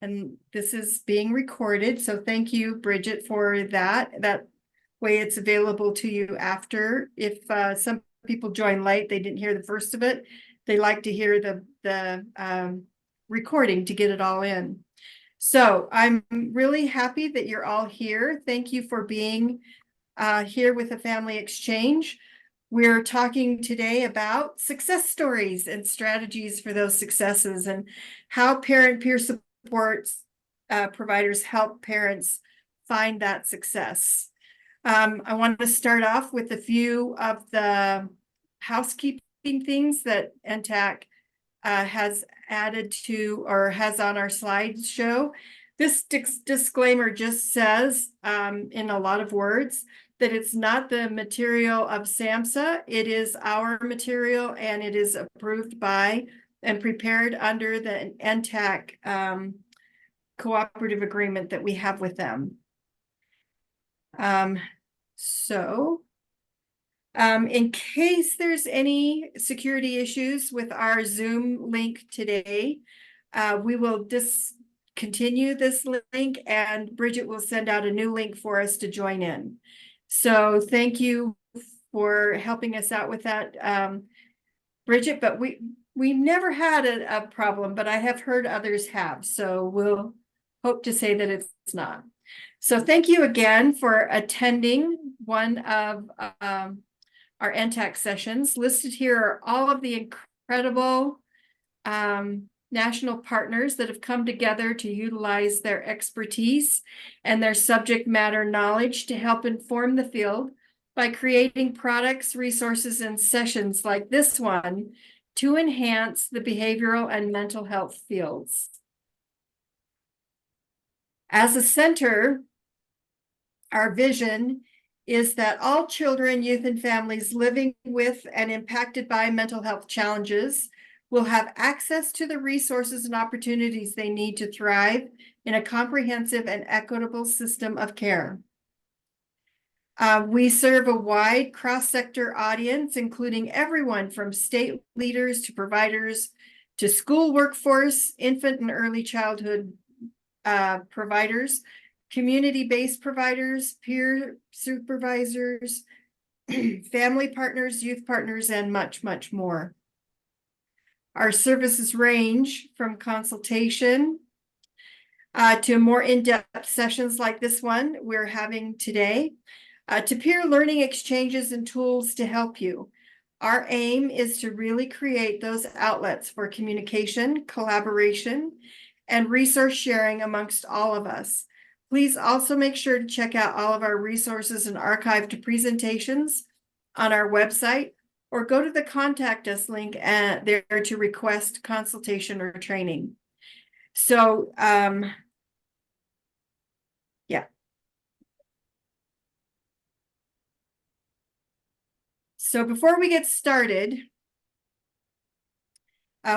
And this is being recorded, so thank you, Bridget, for that. That way it's available to you after. If some people join late, they didn't hear the first of it, they like to hear the recording to get it all in. So I'm really happy that you're all here. Thank you for being here with the Family Exchange. We're talking today about success stories and strategies for those successes and how parent peer support providers help parents find that success. I want to start off with a few of the housekeeping things that NTAC has added to or has on our slideshow. This disclaimer just says in a lot of words that it's not the material of SAMHSA. It is our material, and it is approved by and prepared under the NTAC cooperative agreement that we have with them. In case there's any security issues with our Zoom link today, we will discontinue this link, and Bridget will send out a new link for us to join in. So thank you for helping us out with that, Bridget, but we never had a problem, but I have heard others have, so we'll hope to say that it's not. So thank you again for attending one of our NTAC sessions. Listed here are all of the incredible national partners that have come together to utilize their expertise and their subject matter knowledge to help inform the field by creating products, resources, and sessions like this one to enhance the behavioral and mental health fields. As a center, our vision is that all children, youth, and families living with and impacted by mental health challenges will have access to the resources and opportunities they need to thrive in a comprehensive and equitable system of care. We serve a wide cross-sector audience, including everyone from state leaders to providers to school workforce, infant and early childhood providers, community-based providers, peer supervisors, family partners, youth partners, and much, much more. Our services range from consultation to more in-depth sessions like this one we're having today, to peer learning exchanges and tools to help you. Our aim is to really create those outlets for communication, collaboration, and resource sharing amongst all of us. Please also make sure to check out all of our resources and archived presentations on our website, or go to the contact us link there to request consultation or training. So, yeah. So before we get started,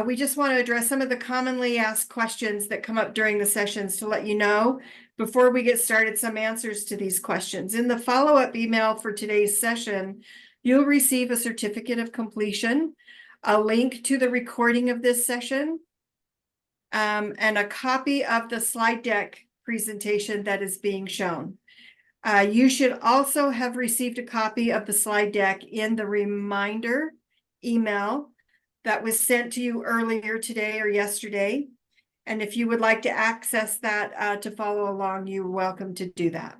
we just want to address some of the commonly asked questions that come up during the sessions to let you know, before we get started, some answers to these questions. In the follow-up email for today's session, you'll receive a certificate of completion, a link to the recording of this session, and a copy of the slide deck presentation that is being shown. You should also have received a copy of the slide deck in the reminder email that was sent to you earlier today or yesterday. And if you would like to access that to follow along, you're welcome to do that.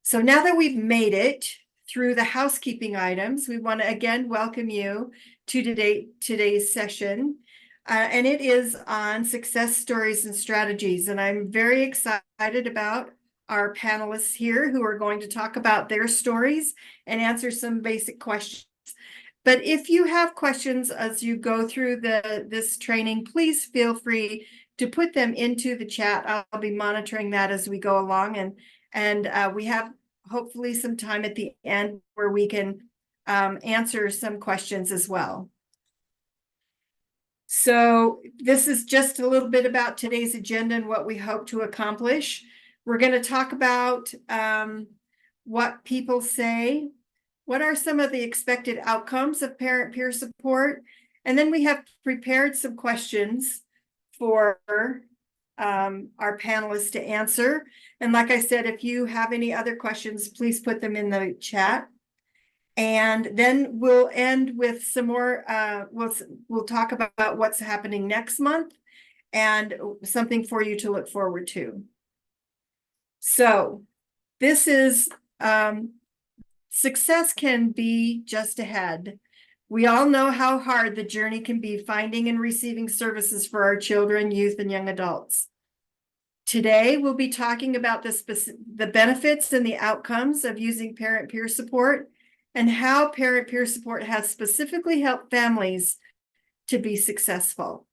So now that we've made it through the housekeeping items, we want to again welcome you to today's session. And it is on success stories and strategies. And I'm very excited about our panelists here who are going to talk about their stories and answer some basic questions. But if you have questions as you go through this training, please feel free to put them into the chat. I'll be monitoring that as we go along. And we have hopefully some time at the end where we can answer some questions as well. So this is just a little bit about today's agenda and what we hope to accomplish. We're going to talk about what people say. What are some of the expected outcomes of parent peer support? And then we have prepared some questions for our panelists to answer. And like I said, if you have any other questions, please put them in the chat. And then we'll end with some more, we'll talk about what's happening next month and something for you to look forward to. So this is, success can be just ahead. We all know how hard the journey can be finding and receiving services for our children, youth, and young adults. Today, we'll be talking about the benefits and the outcomes of using parent peer support and how parent peer support has specifically helped families to be successful.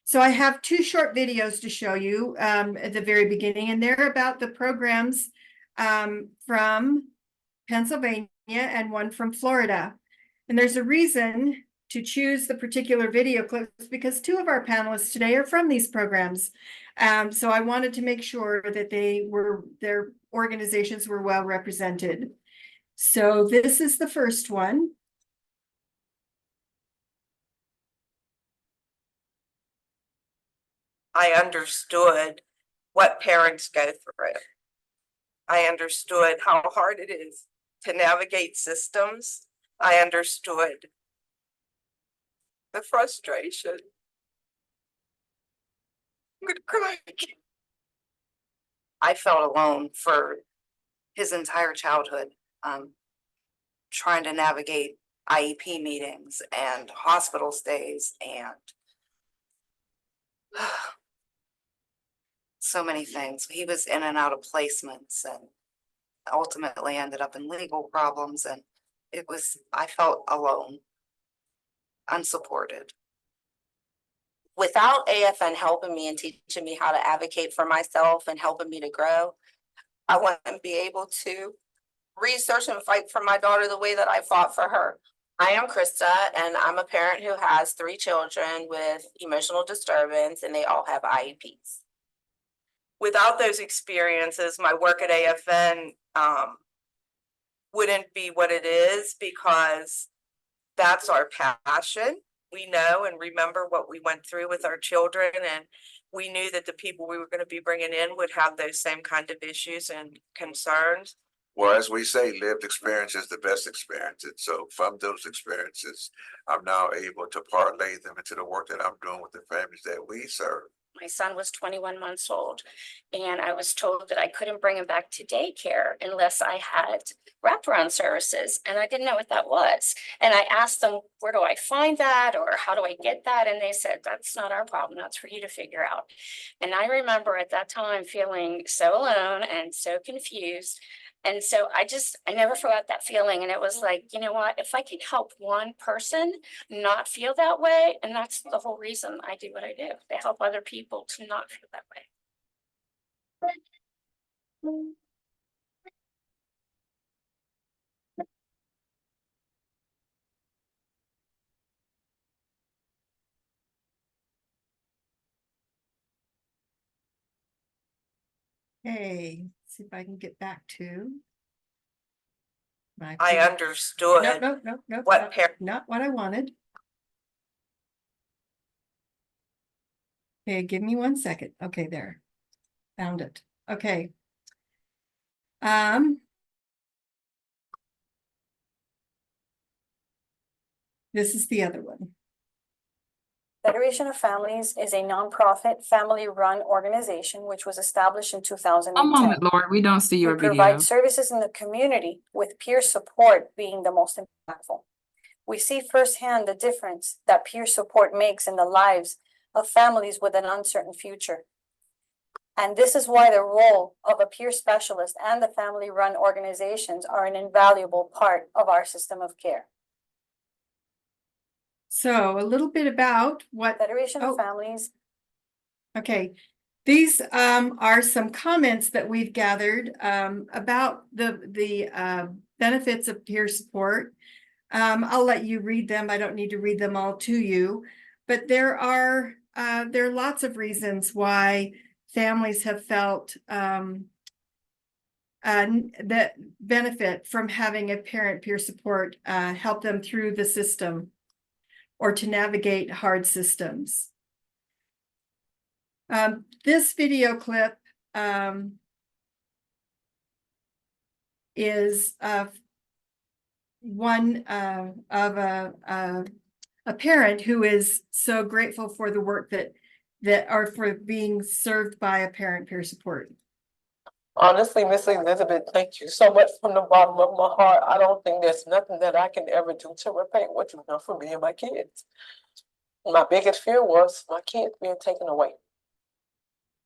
So I have two short videos to show you at the very beginning, and they're about the programs from Pennsylvania and one from Florida. And there's a reason to choose the particular video clips because two of our panelists today are from these programs. So I wanted to make sure that their organizations were well represented. So this is the first one. I understood what parents go through. I understood how hard it is to navigate systems. I understood the frustration. I'm gonna cry. I felt alone for his entire childhood, trying to navigate IEP meetings and hospital stays and so many things. He was in and out of placements and ultimately ended up in legal problems. And I felt alone, unsupported. Without AFN helping me and teaching me how to advocate for myself and helping me to grow, I wouldn't be able to research and fight for my daughter the way that I fought for her. I am Krista, and I'm a parent who has 3 children with emotional disturbance, and they all have IEPs. Without those experiences, my work at AFN wouldn't be what it is, because that's our passion. We know and remember what we went through with our children, and we knew that the people we were going to be bringing in would have those same kind of issues and concerns. Well, as we say, lived experience is the best experience. And so from those experiences, I'm now able to parlay them into the work that I'm doing with the families that we serve. My son was 21 months old, and I was told that I couldn't bring him back to daycare unless I had wraparound services, and I didn't know what that was. And I asked them, where do I find that, or how do I get that? And they said, that's not our problem, that's for you to figure out. And I remember at that time feeling so alone and so confused. And so I never forgot that feeling. And it was like, you know what, if I can help one person not feel that way, and that's the whole reason I do what I do, to help other people to not feel that way. Okay, see if I can get back to my. I understood No, what not what I wanted. Okay, give me 1 second. Okay, there. Found it. Okay. This is the other one. Federation of Families is a nonprofit, family-run organization which was established in 2010. One moment, Lord, we don't see your We video. provide services in the community, with peer support being the most impactful. We see firsthand the difference that peer support makes in the lives of families with an uncertain future. And this is why the role of a peer specialist and the family-run organizations are an invaluable part of our system of care. So a little bit about what Federation of Families. Okay, these are some comments that we've gathered about the benefits of peer support. I'll let you read them. I don't need to read them all to you, but there are lots of reasons why families have felt that benefit from having a parent peer support help them through the system. or to navigate hard systems. This video clip is one of a parent who is so grateful for the work that are for being served by a parent peer support. Honestly, Miss Elizabeth, thank you so much from the bottom of my heart. I don't think there's nothing that I can ever do to repay what you've done for me and my kids. My biggest fear was my kids being taken away.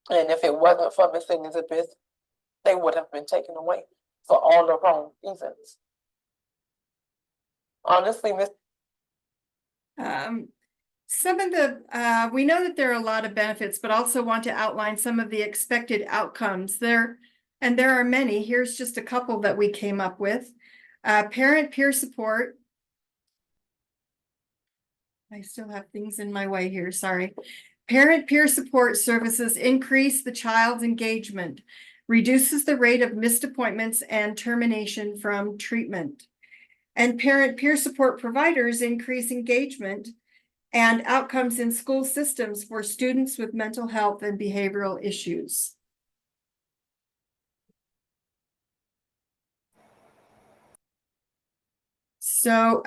And if it wasn't for Miss Elizabeth, they would have been taken away for all the wrong reasons. Honestly, Miss. Some of the, we know that there are a lot of benefits, but also want to outline some of the expected outcomes there. And there are many. Here's just a couple that we came up with. Parent peer support. I still have things in my way here, sorry. Parent peer support services increase the child's engagement, reduces the rate of missed appointments and termination from treatment. And parent peer support providers increase engagement and outcomes in school systems for students with mental health and behavioral issues. So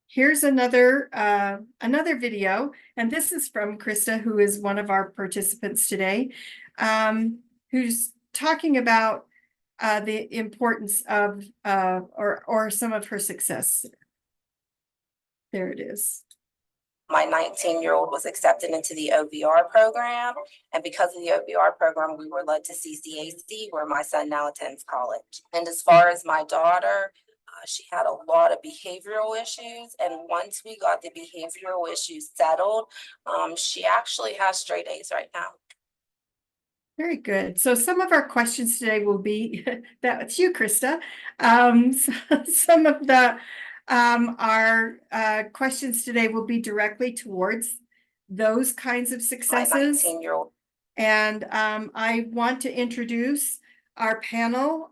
here's another video, and this is from Krista, who is one of our participants today, who's talking about the importance of or some of her success. There it is. My 19-year-old was accepted into the OVR program. And because of the OVR program, we were led to CCAC, where my son now attends college. And as far as my daughter, she had a lot of behavioral issues. And once we got the behavioral issues settled, she actually has straight A's right now. Very good. So some of our questions today will be, that's you, Krista. Some of the our questions today will be directly towards those kinds of successes. My 19-year-old. And I want to introduce our panel.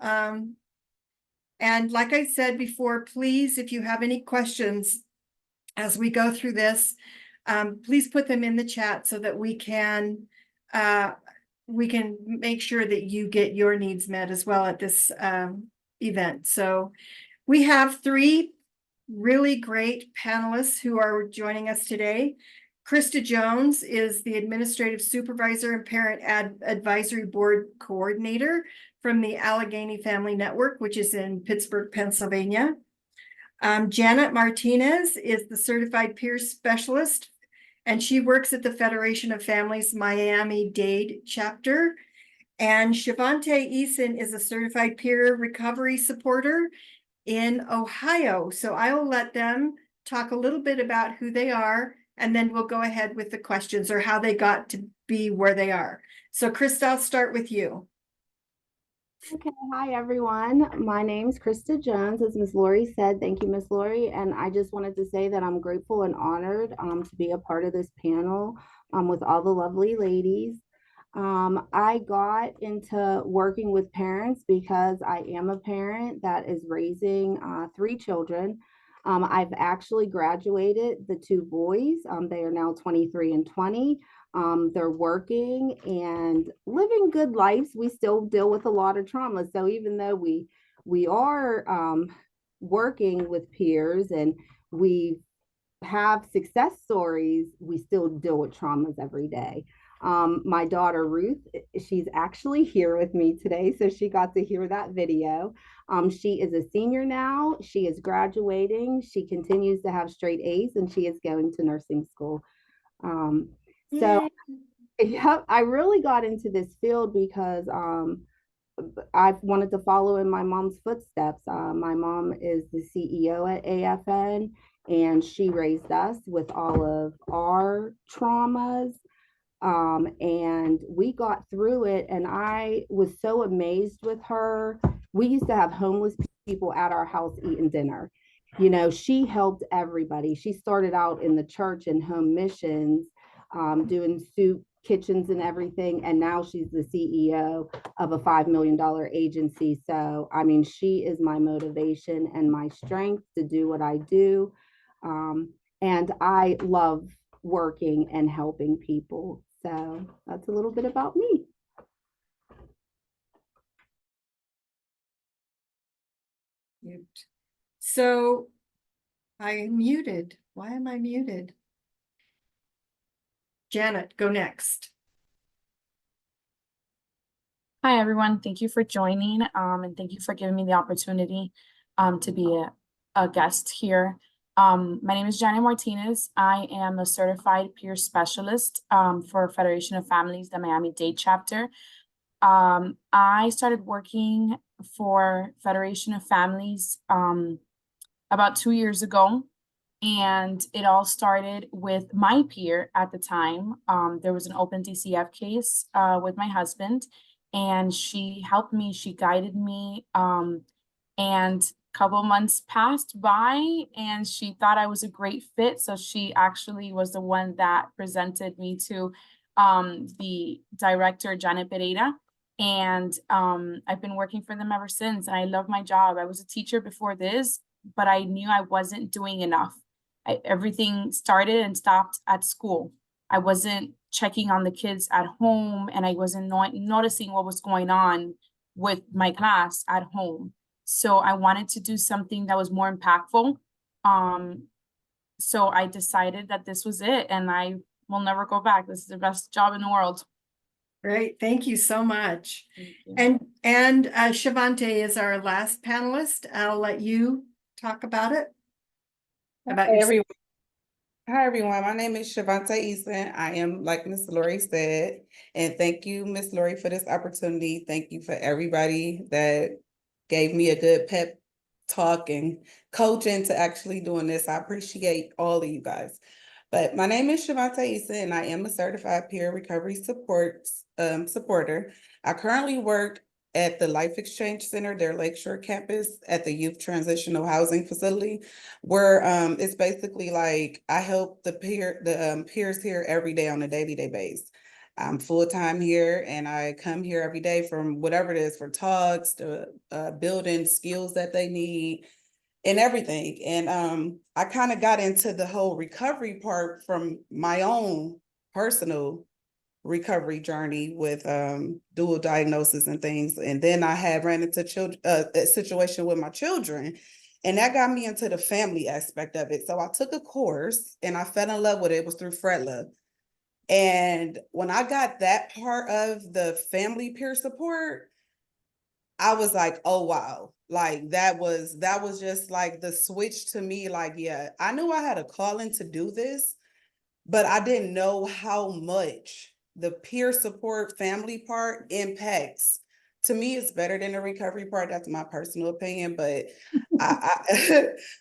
And like I said before, please, if you have any questions as we go through this, please put them in the chat so that we can make sure that you get your needs met as well at this event. So we have three really great panelists who are joining us today. Krista Jones is the Administrative Supervisor and Parent Advisory Board Coordinator from the Allegheny Family Network, which is in Pittsburgh, Pennsylvania. Janet Martinez is the Certified Peer Specialist, and she works at the Federation of Families Miami-Dade chapter. And Shavante Eason is a Certified Peer Recovery Supporter in Ohio. So I will let them talk a little bit about who they are, and then we'll go ahead with the questions or how they got to be where they are. So Krista, I'll start with you. Okay, hi everyone. My name's Krista Jones. As Ms. Lori said, thank you, Ms. Lori. And I just wanted to say that I'm grateful and honored to be a part of this panel with all the lovely ladies. I got into working with parents because I am a parent that is raising 3 children. I've actually graduated the 2 boys. They are now 23 and 20. They're working and living good lives. We still deal with a lot of trauma. So even though we are working with peers and we have success stories, we still deal with traumas every day. My daughter Ruth, she's actually here with me today, so she got to hear that video. She is a senior now. She is graduating. She continues to have straight A's, and she is going to nursing school. So yeah, I really got into this field because I've wanted to follow in my mom's footsteps. My mom is the CEO at AFN, and she raised us with all of our traumas. And we got through it, and I was so amazed with her. We used to have homeless people at our house eating dinner. You know, she helped everybody. She started out in the church and home missions, doing soup kitchens and everything. And now she's the CEO of a $5 million agency. So, I mean, she is my motivation and my strength to do what I do. And I love working and helping people. So that's a little bit about me. Mute. So I muted. Why am I muted? Janet, go next. Hi, everyone. Thank you for joining, and thank you for giving me the opportunity to be a guest here. My name is Janet Martinez. I am a certified peer specialist for Federation of Families, the Miami-Dade chapter. I started working for Federation of Families about 2 years ago. And it all started with my peer at the time. There was an open DCF case with my husband, and she helped me, she guided me. And a couple months passed by, and she thought I was a great fit. So she actually was the one that presented me to the director, Janet Pereira. And I've been working for them ever since. And I love my job. I was a teacher before this, but I knew I wasn't doing enough. Everything started and stopped at school. I wasn't checking on the kids at home, and I wasn't noticing what was going on with my class at home. So I wanted to do something that was more impactful. So I decided that this was it, and I will never go back. This is the best job in the world. Great, thank you so much. Thank you. And Shavante is our last panelist. I'll let you talk about it. About Hi your everyone. Hi everyone. My name is Shavante Eason. I am, like Miss Lori said, and thank you, Miss Lori, for this opportunity. Thank you for everybody that gave me a good pep talk and coaching to actually doing this. I appreciate all of you guys. But my name is Shavante Eason, and I am a certified peer recovery supporter. I currently work at the Life Exchange Center, their Lakeshore campus at the Youth Transitional Housing Facility, where it's basically like I help the peers here every day on a day-to-day basis. I'm full-time here, and I come here every day from whatever it is, for talks to building skills that they need and everything. And I kind of got into the whole recovery part from my own personal recovery journey with dual diagnosis and things. And then I had ran into a situation with my children, and that got me into the family aspect of it. So I took a course and I fell in love with it. It was through Fred Love. And when I got that part of the family peer support, I was like, oh wow, like that was just like the switch to me. Like, yeah, I knew I had a calling to do this, but I didn't know how much the peer support family part impacts. To me, it's better than the recovery part. That's my personal opinion, but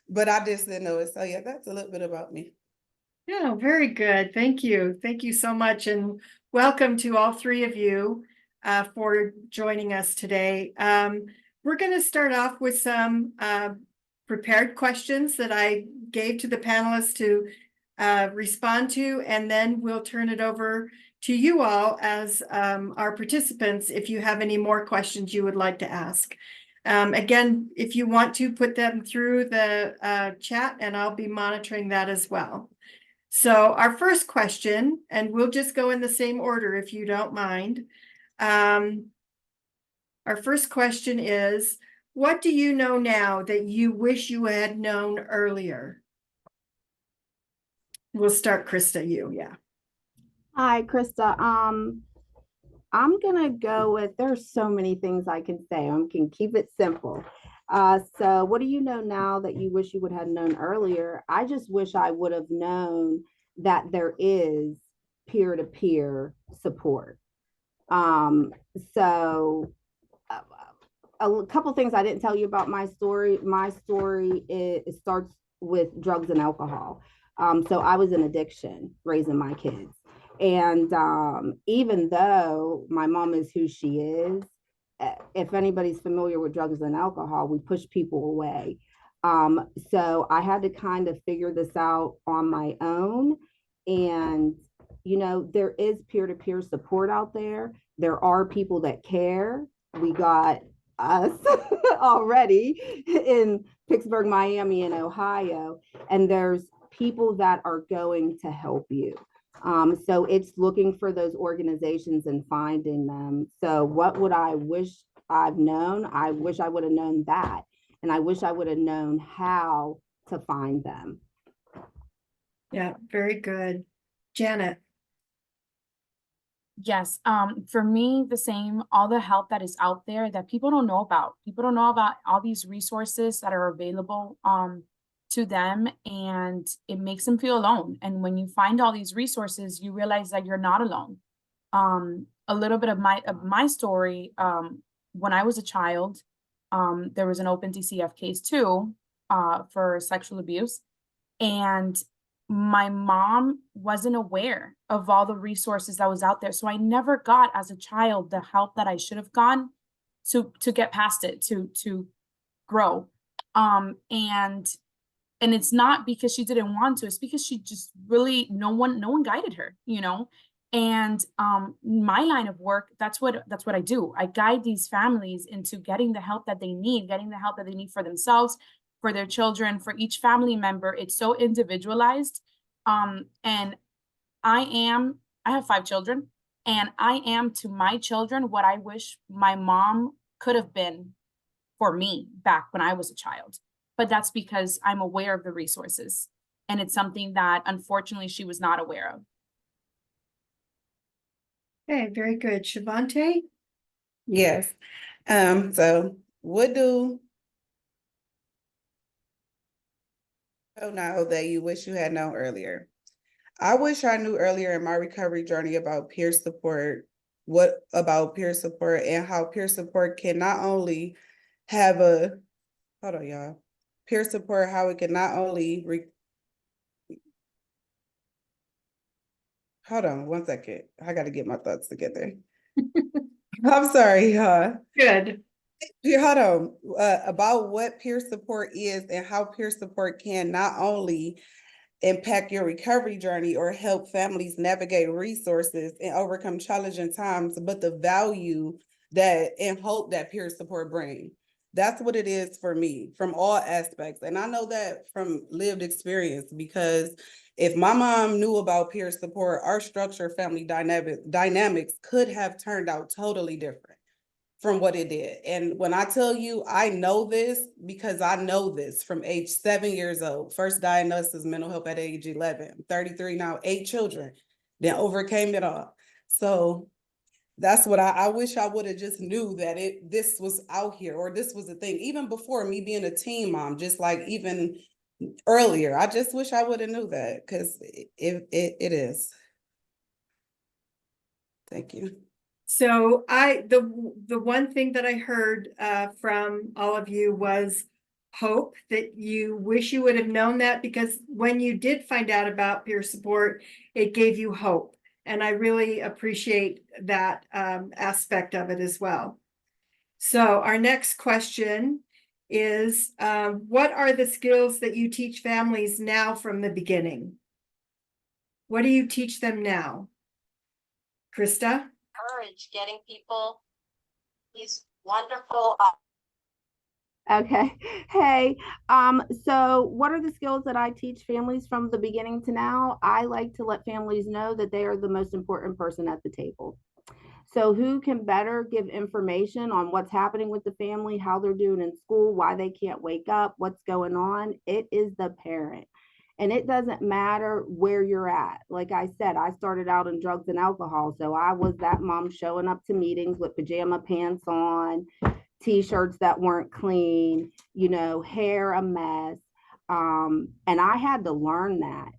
but I just didn't know it. So yeah, that's a little bit about me. Yeah, very good. Thank you. Thank you so much. And welcome to all three of you for joining us today. We're going to start off with some prepared questions that I gave to the panelists to respond to, and then we'll turn it over to you all as our participants if you have any more questions you would like to ask. Again, if you want to put them through the chat, and I'll be monitoring that as well. So our first question, and we'll just go in the same order if you don't mind. Our first question is, what do you know now that you wish you had known earlier? We'll start, Krista, yeah. Hi, Krista. I'm gonna go with, there's so many things I can say. I can keep it simple. So what do you know now that you wish you would have known earlier? I just wish I would have known that there is peer-to-peer support. So a couple things I didn't tell you about my story. My story, it starts with drugs and alcohol. So I was in addiction raising my kids. And even though my mom is who she is, if anybody's familiar with drugs and alcohol, we push people away. So I had to kind of figure this out on my own. And, you know, there is peer-to-peer support out there. There are people that care. We got us already in Pittsburgh, Miami, and Ohio, and there's people that are going to help you. So it's looking for those organizations and finding them. So what would I wish I've known? I wish I would have known that. And I wish I would have known how to find them. Yeah, very good. Janet. Yes, for me, the same, all the help that is out there that people don't know about. People don't know about all these resources that are available to them, and it makes them feel alone. And when you find all these resources, you realize that you're not alone. A little bit of my story, when I was a child, there was an open DCF case too, for sexual abuse. And my mom wasn't aware of all the resources that was out there. So I never got as a child the help that I should have gotten to get past it, to grow. And it's not because she didn't want to, it's because she just really, no one guided her, you know? And my line of work, that's what I do. I guide these families into getting the help that they need, getting the help that they need for themselves, for their children, for each family member. It's so individualized. And I have 5 children, and I am to my children what I wish my mom could have been for me back when I was a child. But that's because I'm aware of the resources, and it's something that unfortunately she was not aware of. Okay, very good. Shavante? Yes. So what do you know that you wish you had known earlier? I wish I knew earlier in my recovery journey about peer support, what about peer support and how peer support can not only have a, hold on, y'all. Peer support, how it can not only hold on 1 second. I got to get my thoughts together. I'm sorry, y'all. Good. Yeah, hold on. About what peer support is and how peer support can not only impact your recovery journey or help families navigate resources and overcome challenging times, but the value that and hope that peer support brings. That's what it is for me from all aspects. And I know that from lived experience, because if my mom knew about peer support, our structure family dynamics could have turned out totally different from what it did. And when I tell you, I know this because I know this from age 7 years old. First diagnosed as mental health at age 11. I'm 33 now, 8 children, then overcame it all. So that's what I wish I would have just knew that this was out here, or this was a thing, even before me being a teen mom, just like even earlier. I just wish I would have knew that, because it is. Thank you. So the one thing that I heard from all of you was hope, that you wish you would have known that, because when you did find out about peer support, it gave you hope. And I really appreciate that aspect of it as well. So our next question is, what are the skills that you teach families now from the beginning? What do you teach them now? Krista? Courage, getting people these wonderful Okay. Hey, so what are the skills that I teach families from the beginning to now? I like to let families know that they are the most important person at the table. So who can better give information on what's happening with the family, how they're doing in school, why they can't wake up, what's going on? It is the parent. And it doesn't matter where you're at. Like I said, I started out in drugs and alcohol. So I was that mom showing up to meetings with pajama pants on, t-shirts that weren't clean, you know, hair a mess. And I had to learn that.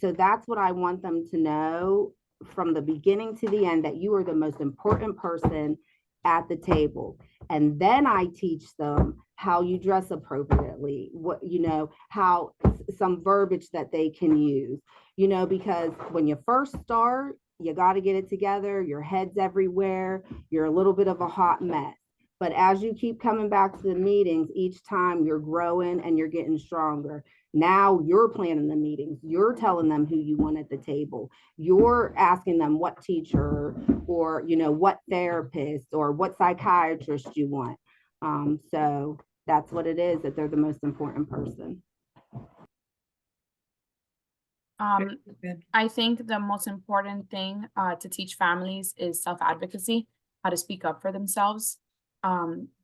So that's what I want them to know from the beginning to the end, that you are the most important person at the table. And then I teach them how you dress appropriately, what, you know, how some verbiage that they can use, you know, because when you first start, you got to get it together. Your head's everywhere. You're a little bit of a hot mess. But as you keep coming back to the meetings, each time you're growing and you're getting stronger. Now you're planning the meetings. You're telling them who you want at the table. You're asking them what teacher or, what therapist or what psychiatrist you want. So that's what it is, that they're the most important person. Good. I think the most important thing to teach families is self-advocacy, how to speak up for themselves.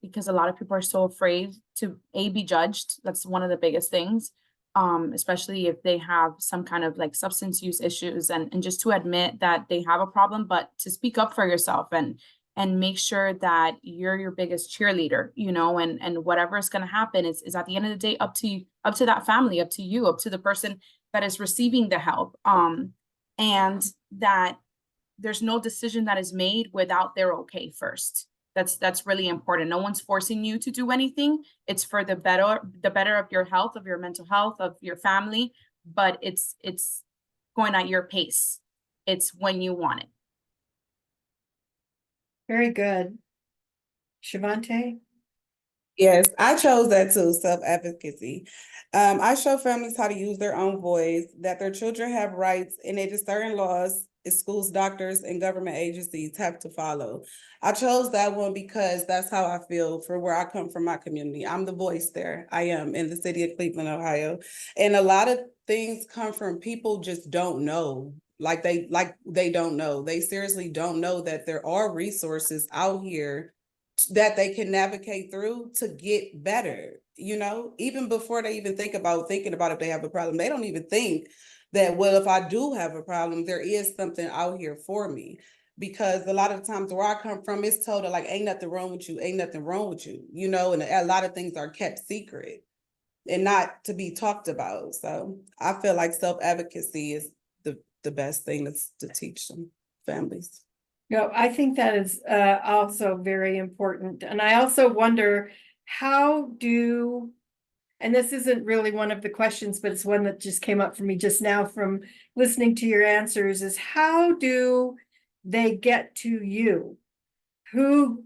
Because a lot of people are so afraid to be judged. That's one of the biggest things. Especially if they have some kind of like substance use issues, and just to admit that they have a problem, but to speak up for yourself and make sure that you're your biggest cheerleader, and whatever is going to happen is at the end of the day up to that family, up to you, up to the person that is receiving the help. And that there's no decision that is made without their okay first. That's really important. No one's forcing you to do anything. It's for the better of your health, of your mental health, of your family, but it's going at your pace. It's when you want it. Very good. Shavante? Yes, I chose that too, self-advocacy. I show families how to use their own voice, that their children have rights, and it is certain laws schools, doctors, and government agencies have to follow. I chose that one because that's how I feel for where I come from, my community. I'm the voice there. I am in the city of Cleveland, Ohio. And a lot of things come from people just don't know. They don't know. They seriously don't know that there are resources out here that they can navigate through to get better, even before they even thinking about if they have a problem. They don't even think that, well, if I do have a problem, there is something out here for me. Because a lot of times where I come from, it's told that like, ain't nothing wrong with you, and a lot of things are kept secret and not to be talked about. So I feel like self-advocacy is the best thing to teach them families. No, I think that is also very important. And I also wonder and this isn't really one of the questions, but it's one that just came up for me just now from listening to your answers, is how do they get to you? Who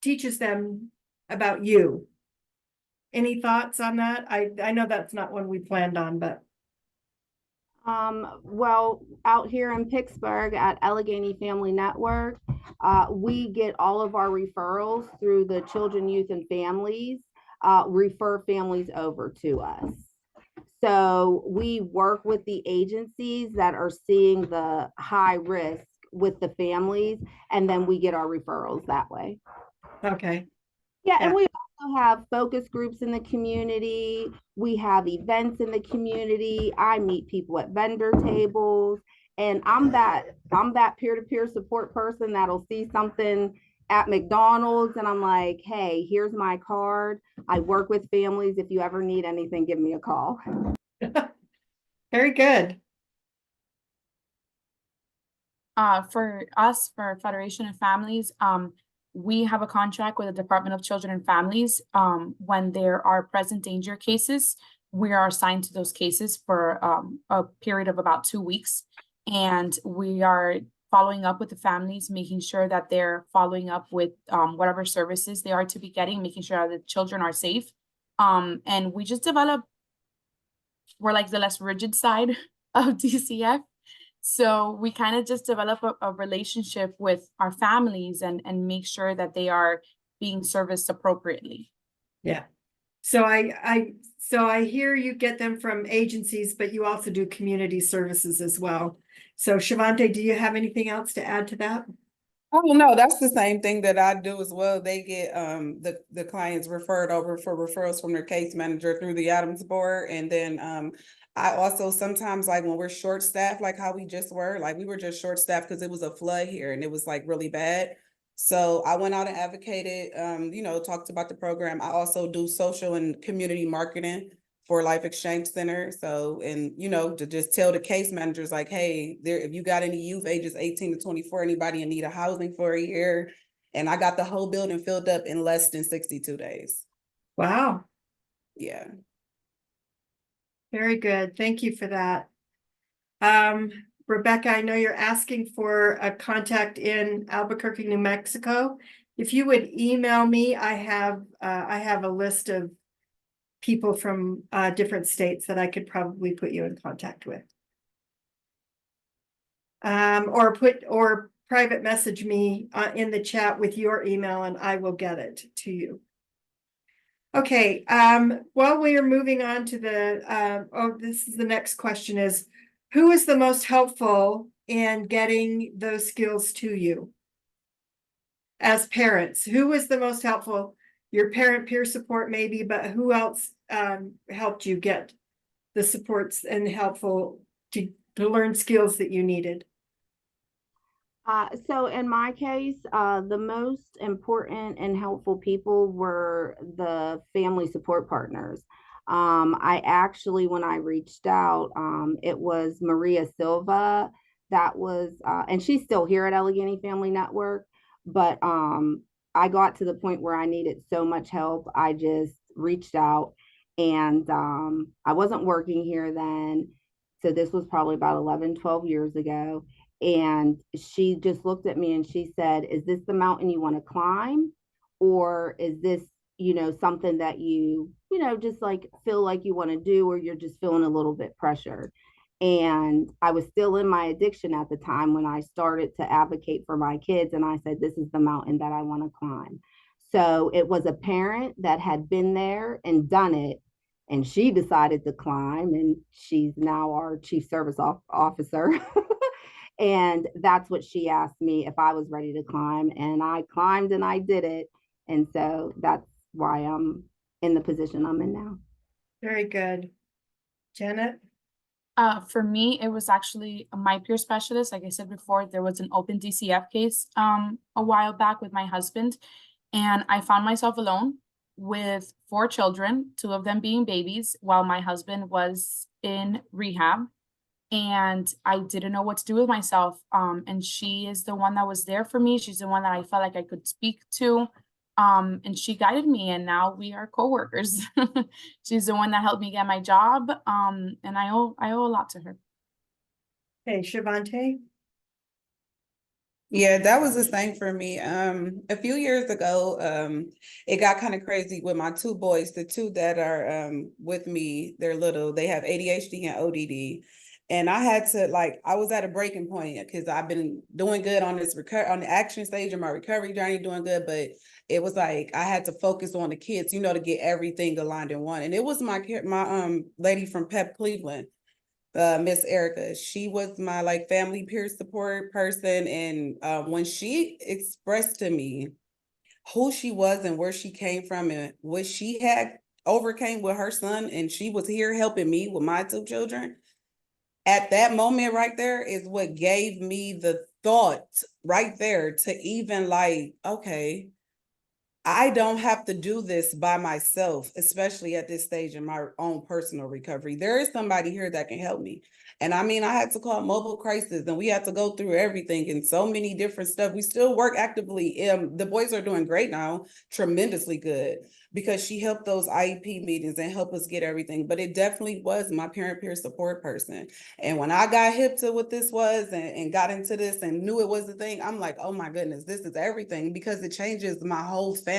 teaches them about you? Any thoughts on that? I know that's not one we planned on, but. Well, out here in Pittsburgh at Allegheny Family Network, we get all of our referrals through the Children, Youth, and Families, refer families over to us. So we work with the agencies that are seeing the high risk with the families, and then we get our referrals that way. Okay. Yeah, and we also have focus groups in the community. We have events in the community. I meet people at vendor tables, and I'm that peer-to-peer support person that'll see something at McDonald's and I'm like, hey, here's my card. I work with families. If you ever need anything, give me a call. Very good. For us, for Federation of Families, we have a contract with the Department of Children and Families. When there are present danger cases, we are assigned to those cases for a period of about 2 weeks. And we are following up with the families, making sure that they're following up with whatever services they are to be getting, making sure that the children are safe. And we just we're like the less rigid side of DCF. So we kind of just develop a relationship with our families and make sure that they are being serviced appropriately. Yeah. So I hear you get them from agencies, but you also do community services as well. So Shavante, do you have anything else to add to that? Oh, no, that's the same thing that I do as well. They get the clients referred over for referrals from their case manager through the Adams board. And then I also sometimes, like when we're short staffed, like how we just were, like we were just short staffed because it was a flood here and it was like really bad. So I went out and advocated, talked about the program. I also do social and community marketing for Life Exchange Center. So, and to just tell the case managers like, hey, if you got any youth ages 18 to 24, anybody in need of housing for a year. And I got the whole building filled up in less than 62 days. Wow. Yeah. Very good. Thank you for that. Rebecca, I know you're asking for a contact in Albuquerque, New Mexico. If you would email me, I have a list of people from different states that I could probably put you in contact with. Or private message me in the chat with your email and I will get it to you. Okay, while we are moving on to this is the next question is, who is the most helpful in getting those skills to you? As parents, who was the most helpful? Your parent peer support maybe, but who else helped you get the supports and helpful to learn skills that you needed? So in my case, the most important and helpful people were the family support partners. I actually, when I reached out, it was Maria Silva that was, and she's still here at Allegheny Family Network, but I got to the point where I needed so much help. I just reached out and I wasn't working here then. So this was probably about 11, 12 years ago. And she just looked at me and she said, is this the mountain you want to climb? Or is this, something that just like feel like you want to do, or you're just feeling a little bit pressured? And I was still in my addiction at the time when I started to advocate for my kids. And I said, this is the mountain that I want to climb. So it was a parent that had been there and done it. And she decided to climb, and she's now our chief service officer. And that's what she asked me if I was ready to climb. And I climbed and I did it. And so that's why I'm in the position I'm in now. Very good. Janet? For me, it was actually my peer specialist. Like I said before, there was an open DCF case a while back with my husband, and I found myself alone with 4 children, 2 of them being babies, while my husband was in rehab. And I didn't know what to do with myself. And she is the one that was there for me. She's the one that I felt like I could speak to. And she guided me, and now we are coworkers. She's the one that helped me get my job. And I owe a lot to her. Okay, Shavante? Yeah, that was the same for me. A few years ago, it got kind of crazy with my 2 boys, the 2 that are with me, they're little, they have ADHD and ODD. And I had to I was at a breaking point because I've been doing good on this on the action stage of my recovery journey, doing good, but it was like I had to focus on the kids, to get everything aligned in one. And it was my lady from Pep Cleveland, Miss Erica. She was my family peer support person. And when she expressed to me who she was and where she came from and what she had overcame with her son, and she was here helping me with my 2 children, at that moment right there is what gave me the thought right there to even okay, I don't have to do this by myself, especially at this stage in my own personal recovery. There is somebody here that can help me. And I mean, I had to call mobile crisis, and we had to go through everything and so many different stuff. We still work actively. The boys are doing great now, tremendously good, because she helped those IEP meetings and helped us get everything. But it definitely was my parent peer support person. And when I got hip to what this was and got into this and knew it was the thing, I'm like, oh my goodness, this is everything, because it changes my whole family.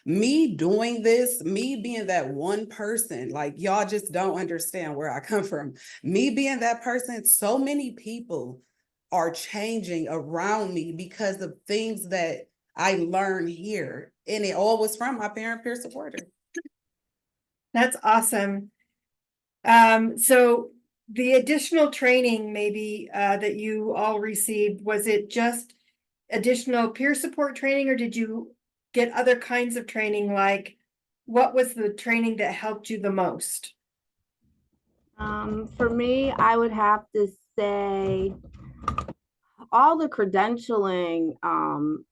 Me doing this, me being that one person, y'all just don't understand where I come from. Me being that person, so many people are changing around me because of things that I learned here. And it all was from my parent peer supporter. That's awesome. So the additional training maybe that you all received, was it just additional peer support training, or did you get other kinds of training? What was the training that helped you the most? For me, I would have to say all the credentialing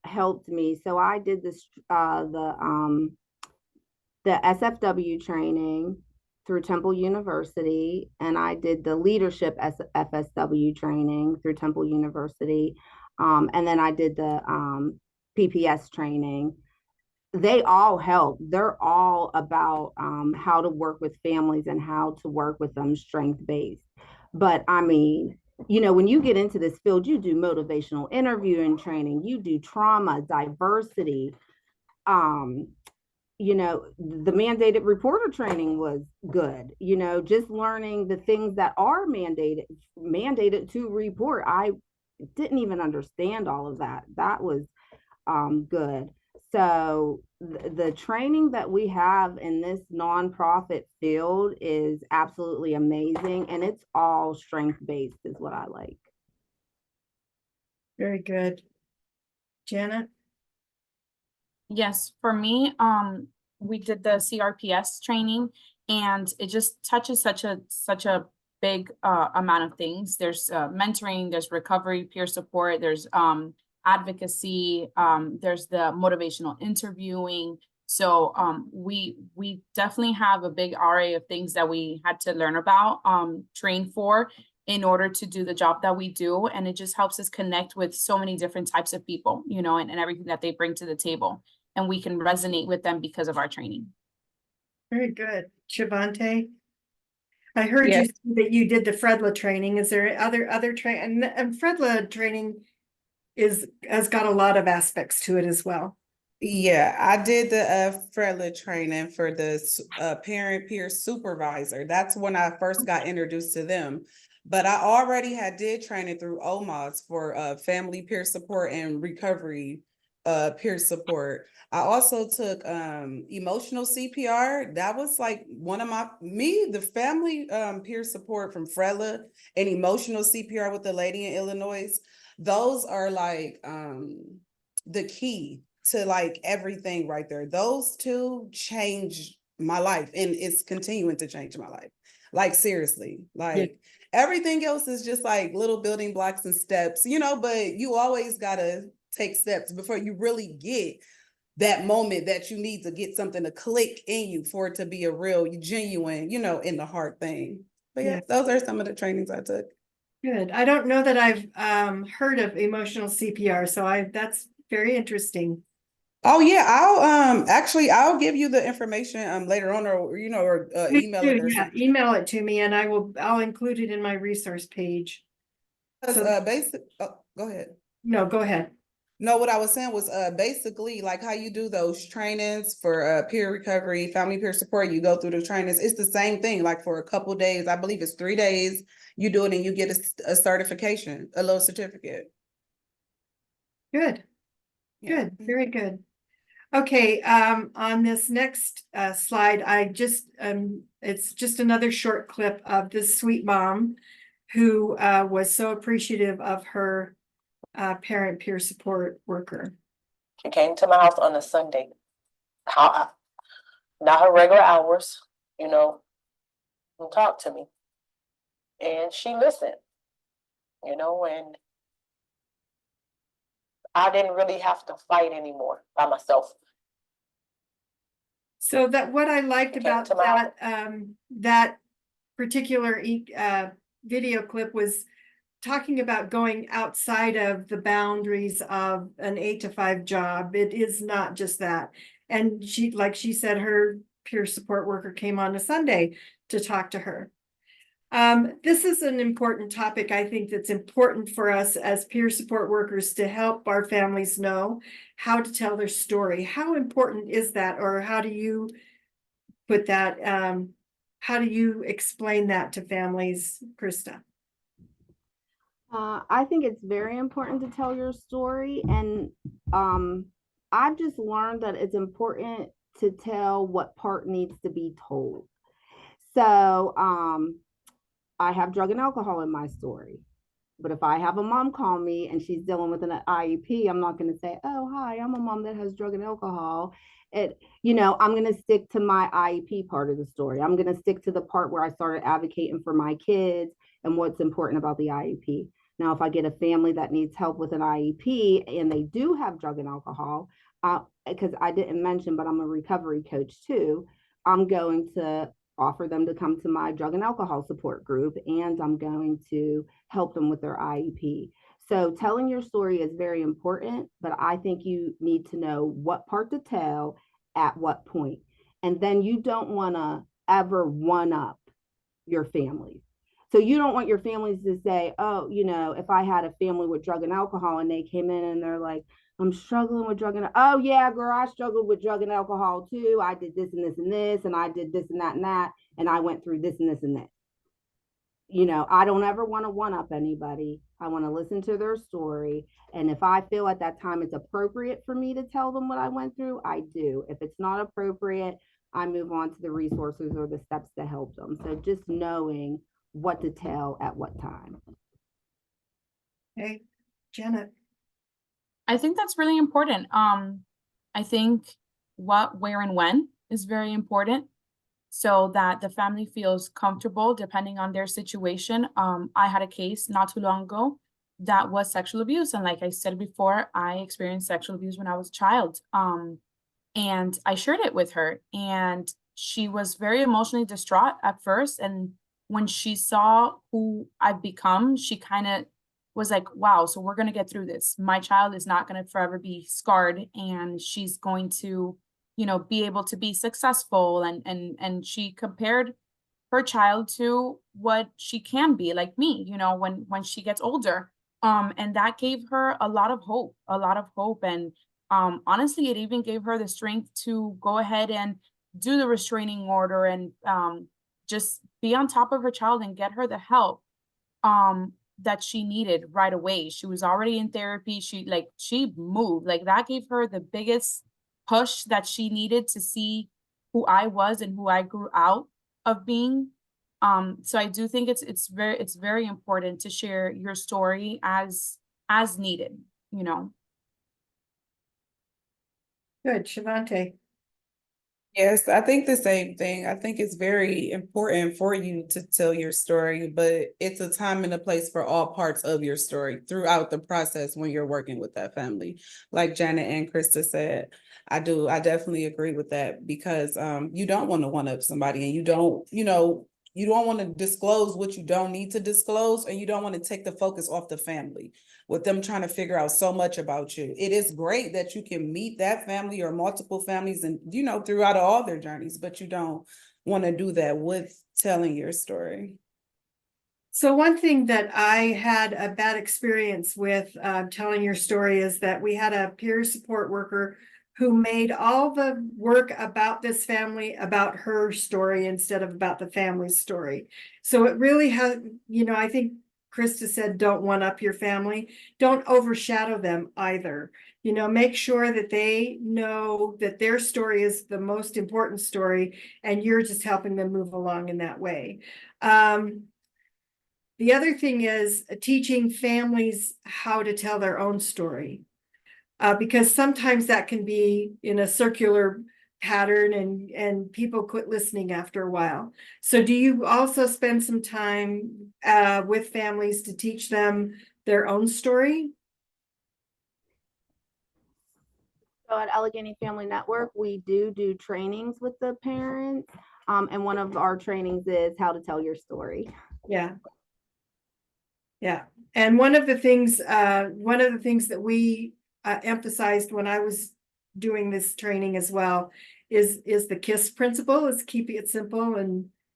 helped me. So I did this the SFW training through Temple University, and I did the leadership FSW training through Temple University, and then I did the PPS training. They all help. They're all about how to work with families and how to work with them strength-based. But I mean, you know, when you get into this field, you do motivational interviewing training, you do trauma, diversity. Um, you know, the mandated reporter training was good, you know, just learning the things that are mandated to report. I didn't even understand all of that. That was good. So the training that we have in this nonprofit field is absolutely amazing, and it's all strength based, is what I like. Very good. Janet? Yes, for me, we did the CRPS training, and it just touches such a big amount of things. There's mentoring, there's recovery, peer support, there's advocacy, there's the motivational interviewing. So we definitely have a big array of things that we had to learn about, train for, in order to do the job that we do. And it just helps us connect with so many different types of people, you know, and everything that they bring to the table. And we can resonate with them because of our training. Very good. Shavante? I heard you Yes. say that you did the Fredla training. Is there other train, and Fredla training has got a lot of aspects to it as well. Yeah, I did the FRELA training for the parent peer supervisor. That's when I first got introduced to them. But I already did training through OMOS for family peer support and recovery peer support. I also took emotional CPR. That was like one of the family peer support from FRELA and emotional CPR with the lady in Illinois. Those are like the key to like everything right there. Those two changed my life, and it's continuing to change my life. Like seriously, like everything else is just like little building blocks and steps, you know, but you always gotta take steps before you really get that moment that you need to get something to click in you for it to be a real genuine, you know, in the heart thing. But yeah, those are some of the trainings I took. Good. I don't know that I've heard of emotional CPR, so that's very interesting. Oh yeah, I'll give you the information later on, or you know, or email it or Yeah, something. email it to me and I'll include it in my resource page. Because So go ahead. no, go ahead. No, what I was saying was basically like how you do those trainings for peer recovery, family peer support. You go through the trainings. It's the same thing. Like for a couple days, I believe it's 3 days. You do it and you get a certification, a little certificate. Good. Yeah. Good. Very good. Okay, on this next slide, it's just another short clip of this sweet mom who was so appreciative of her parent peer support worker. She came to my house on a Sunday. Not her regular hours, you know, and talked to me. And she listened, you know, and I didn't really have to fight anymore by myself. So that what I liked She came about to my that particular video clip was talking about going outside of the boundaries of an 8 to 5 job. It is not just that. And like she said, her peer support worker came on a Sunday to talk to her. This is an important topic. I think that's important for us as peer support workers to help our families know how to tell their story. How important is that? Or how do you put that? How do you explain that to families, Krista? I think it's very important to tell your story. And I've just learned that it's important to tell what part needs to be told. So I have drug and alcohol in my story. But if I have a mom call me and she's dealing with an IEP, I'm not going to say, oh, hi, I'm a mom that has drug and alcohol. You know, I'm going to stick to my IEP part of the story. I'm going to stick to the part where I started advocating for my kids and what's important about the IEP. Now, if I get a family that needs help with an IEP and they do have drug and alcohol, because I didn't mention, but I'm a recovery coach too, I'm going to offer them to come to my drug and alcohol support group, and I'm going to help them with their IEP. So telling your story is very important, but I think you need to know what part to tell at what point. And then you don't want to ever one up your family. So you don't want your families to say, oh, you know, if I had a family with drug and alcohol and they came in and they're like, I'm struggling with drug and, oh yeah, girl, I struggled with drug and alcohol too. I did this and this and this, and I did this and that, and I went through this and this and this. You know, I don't ever want to one up anybody. I want to listen to their story. And if I feel at that time it's appropriate for me to tell them what I went through, I do. If it's not appropriate, I move on to the resources or the steps to help them. So just knowing what to tell at what time. Okay, Janet. I think that's really important. I think what, where, and when is very important so that the family feels comfortable depending on their situation. I had a case not too long ago that was sexual abuse. And like I said before, I experienced sexual abuse when I was a child. And I shared it with her, and she was very emotionally distraught at first. And when she saw who I've become, she kind of was like, wow, so we're going to get through this. My child is not going to forever be scarred, and she's going to, you know, be able to be successful. And she compared her child to what she can be, like me, you know, when she gets older. And that gave her a lot of hope, a lot of hope. And honestly, it even gave her the strength to go ahead and do the restraining order and just be on top of her child and get her the help that she needed right away. She was already in therapy. She moved. Like, that gave her the biggest push that she needed to see who I was and who I grew out of being. So I do think it's very important to share your story as needed, you know. Good, Shavante. Yes, I think the same thing. I think it's very important for you to tell your story, but it's a time and a place for all parts of your story throughout the process when you're working with that family. Like Janet and Krista said, I definitely agree with that, because you don't want to one up somebody, and you don't want to disclose what you don't need to disclose, and you don't want to take the focus off the family with them trying to figure out so much about you. It is great that you can meet that family or multiple families and, you know, throughout all their journeys, but you don't want to do that with telling your story. So one thing that I had a bad experience with telling your story is that we had a peer support worker who made all the work about this family about her story instead of about the family's story. So it really has, you know, I think Krista said, don't one up your family. Don't overshadow them either. You know, make sure that they know that their story is the most important story, and you're just helping them move along in that way. The other thing is teaching families how to tell their own story, because sometimes that can be in a circular pattern, and people quit listening after a while. So do you also spend some time with families to teach them their own story? So at Allegheny Family Network, we do trainings with the parents. And one of our trainings is how to tell your story. Yeah. Yeah. And one of the things that we emphasized when I was doing this training as well is the KISS principle, is keeping it simple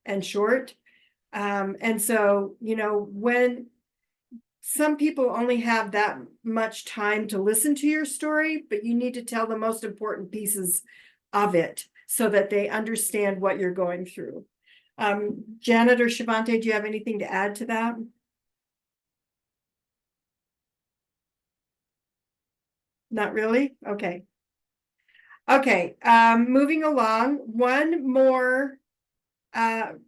and short. And so, you know, when some people only have that much time to listen to your story, but you need to tell the most important pieces of it so that they understand what you're going through. Janet or Shavante, do you have anything to add to that? Not really? Okay. Okay, moving along, one more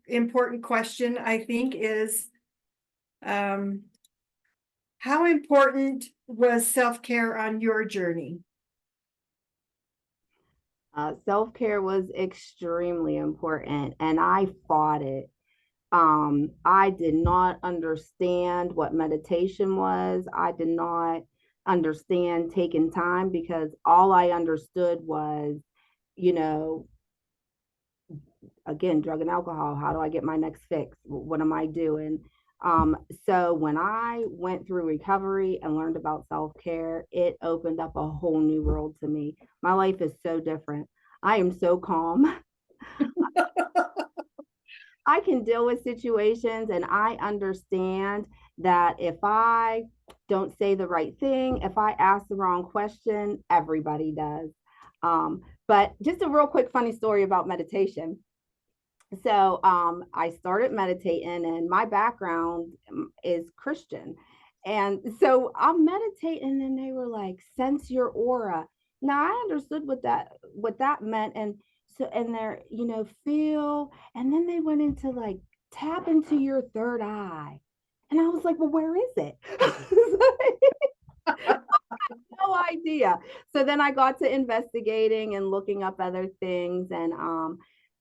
important question, I think, is how important was self-care on your journey? Self-care was extremely important, and I fought it. I did not understand what meditation was. I did not understand taking time, because all I understood was, you know, again, drug and alcohol. How do I get my next fix? What am I doing? So when I went through recovery and learned about self-care, it opened up a whole new world to me. My life is so different. I am so calm. I can deal with situations, and I understand that if I don't say the right thing, if I ask the wrong question, everybody does. But just a real quick funny story about meditation. So I started meditating, and my background is Christian. And so I'm meditating, and they were like, sense your aura. Now I understood what that meant. And so, and they're, feel, and then they went into like tap into your third eye. And I was like, well, where is it? No idea. So then I got to investigating and looking up other things, and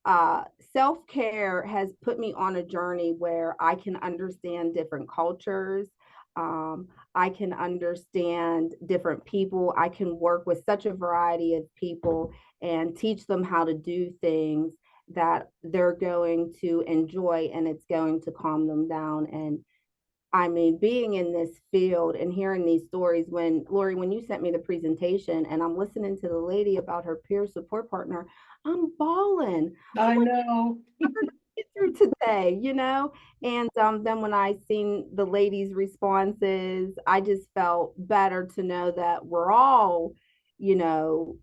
uh self-care has put me on a journey where I can understand different cultures. I can understand different people. I can work with such a variety of people and teach them how to do things that they're going to enjoy, and it's going to calm them down. And I mean, being in this field and hearing these stories, Lori, when you sent me the presentation and I'm listening to the lady about her peer support partner, I'm bawling. I know. Get through today. And then when I seen the ladies' responses, I just felt better to know that we're all, you know,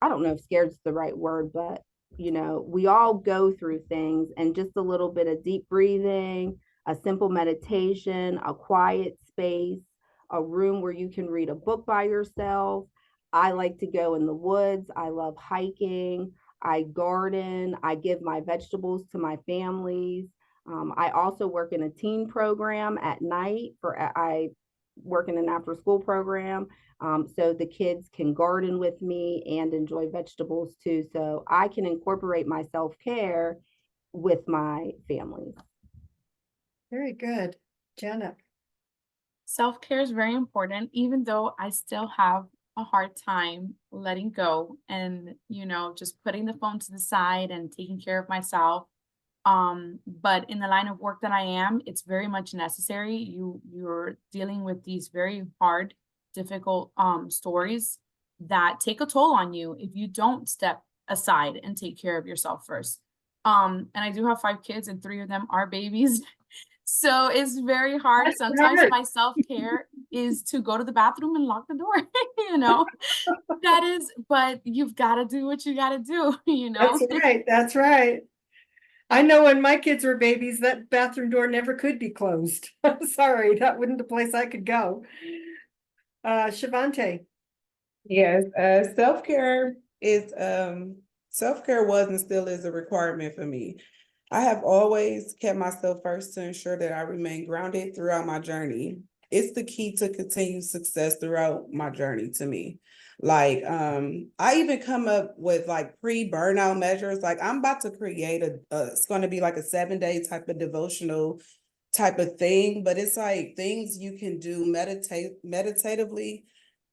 I don't know if scared is the right word, but we all go through things, and just a little bit of deep breathing, a simple meditation, a quiet space, a room where you can read a book by yourself. I like to go in the woods. I love hiking. I garden. I give my vegetables to my families. I also work in a teen program at night. I work in an after school program, so the kids can garden with me and enjoy vegetables too. So I can incorporate my self-care with my families. Very good. Jenna. Self-care is very important, even though I still have a hard time letting go and, just putting the phone to the side and taking care of myself. But in the line of work that I am, it's very much necessary. You're dealing with these very hard, difficult stories that take a toll on you if you don't step aside and take care of yourself first. And I do have 5 kids, and 3 of them are babies. So it's very hard. That's Sometimes hard. my self-care is to go to the bathroom and lock the door, you know. But you've got to do what you got to do. That's right. That's right. I know when my kids were babies, that bathroom door never could be closed. Sorry, that wasn't the place I could go. Shavante. Yes, self-care was and still is a requirement for me. I have always kept myself first to ensure that I remain grounded throughout my journey. It's the key to continued success throughout my journey to me. Like, I even come up with like pre-burnout measures. Like I'm about to create it's going to be like a 7-day type of devotional type of thing, but it's like things you can do meditatively,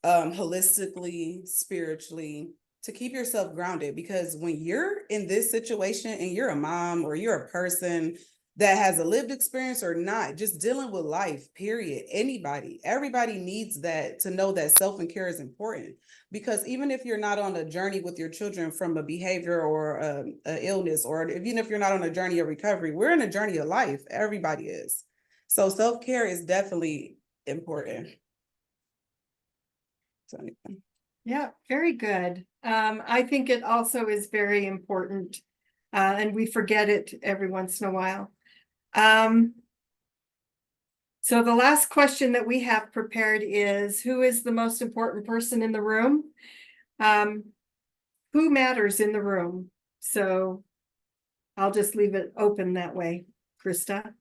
holistically, spiritually, to keep yourself grounded. Because when you're in this situation and you're a mom or you're a person that has a lived experience or not, just dealing with life, period, everybody needs that, to know that self-care is important. Because even if you're not on a journey with your children from a behavior or a illness, or even if you're not on a journey of recovery, we're in a journey of life. Everybody is. So self-care is definitely important. So, Yeah, very good. I think it also is very important, and we forget it every once in a while. So the last question that we have prepared is, who is the most important person in the room? Who matters in the room? So I'll just leave it open that way. Krista?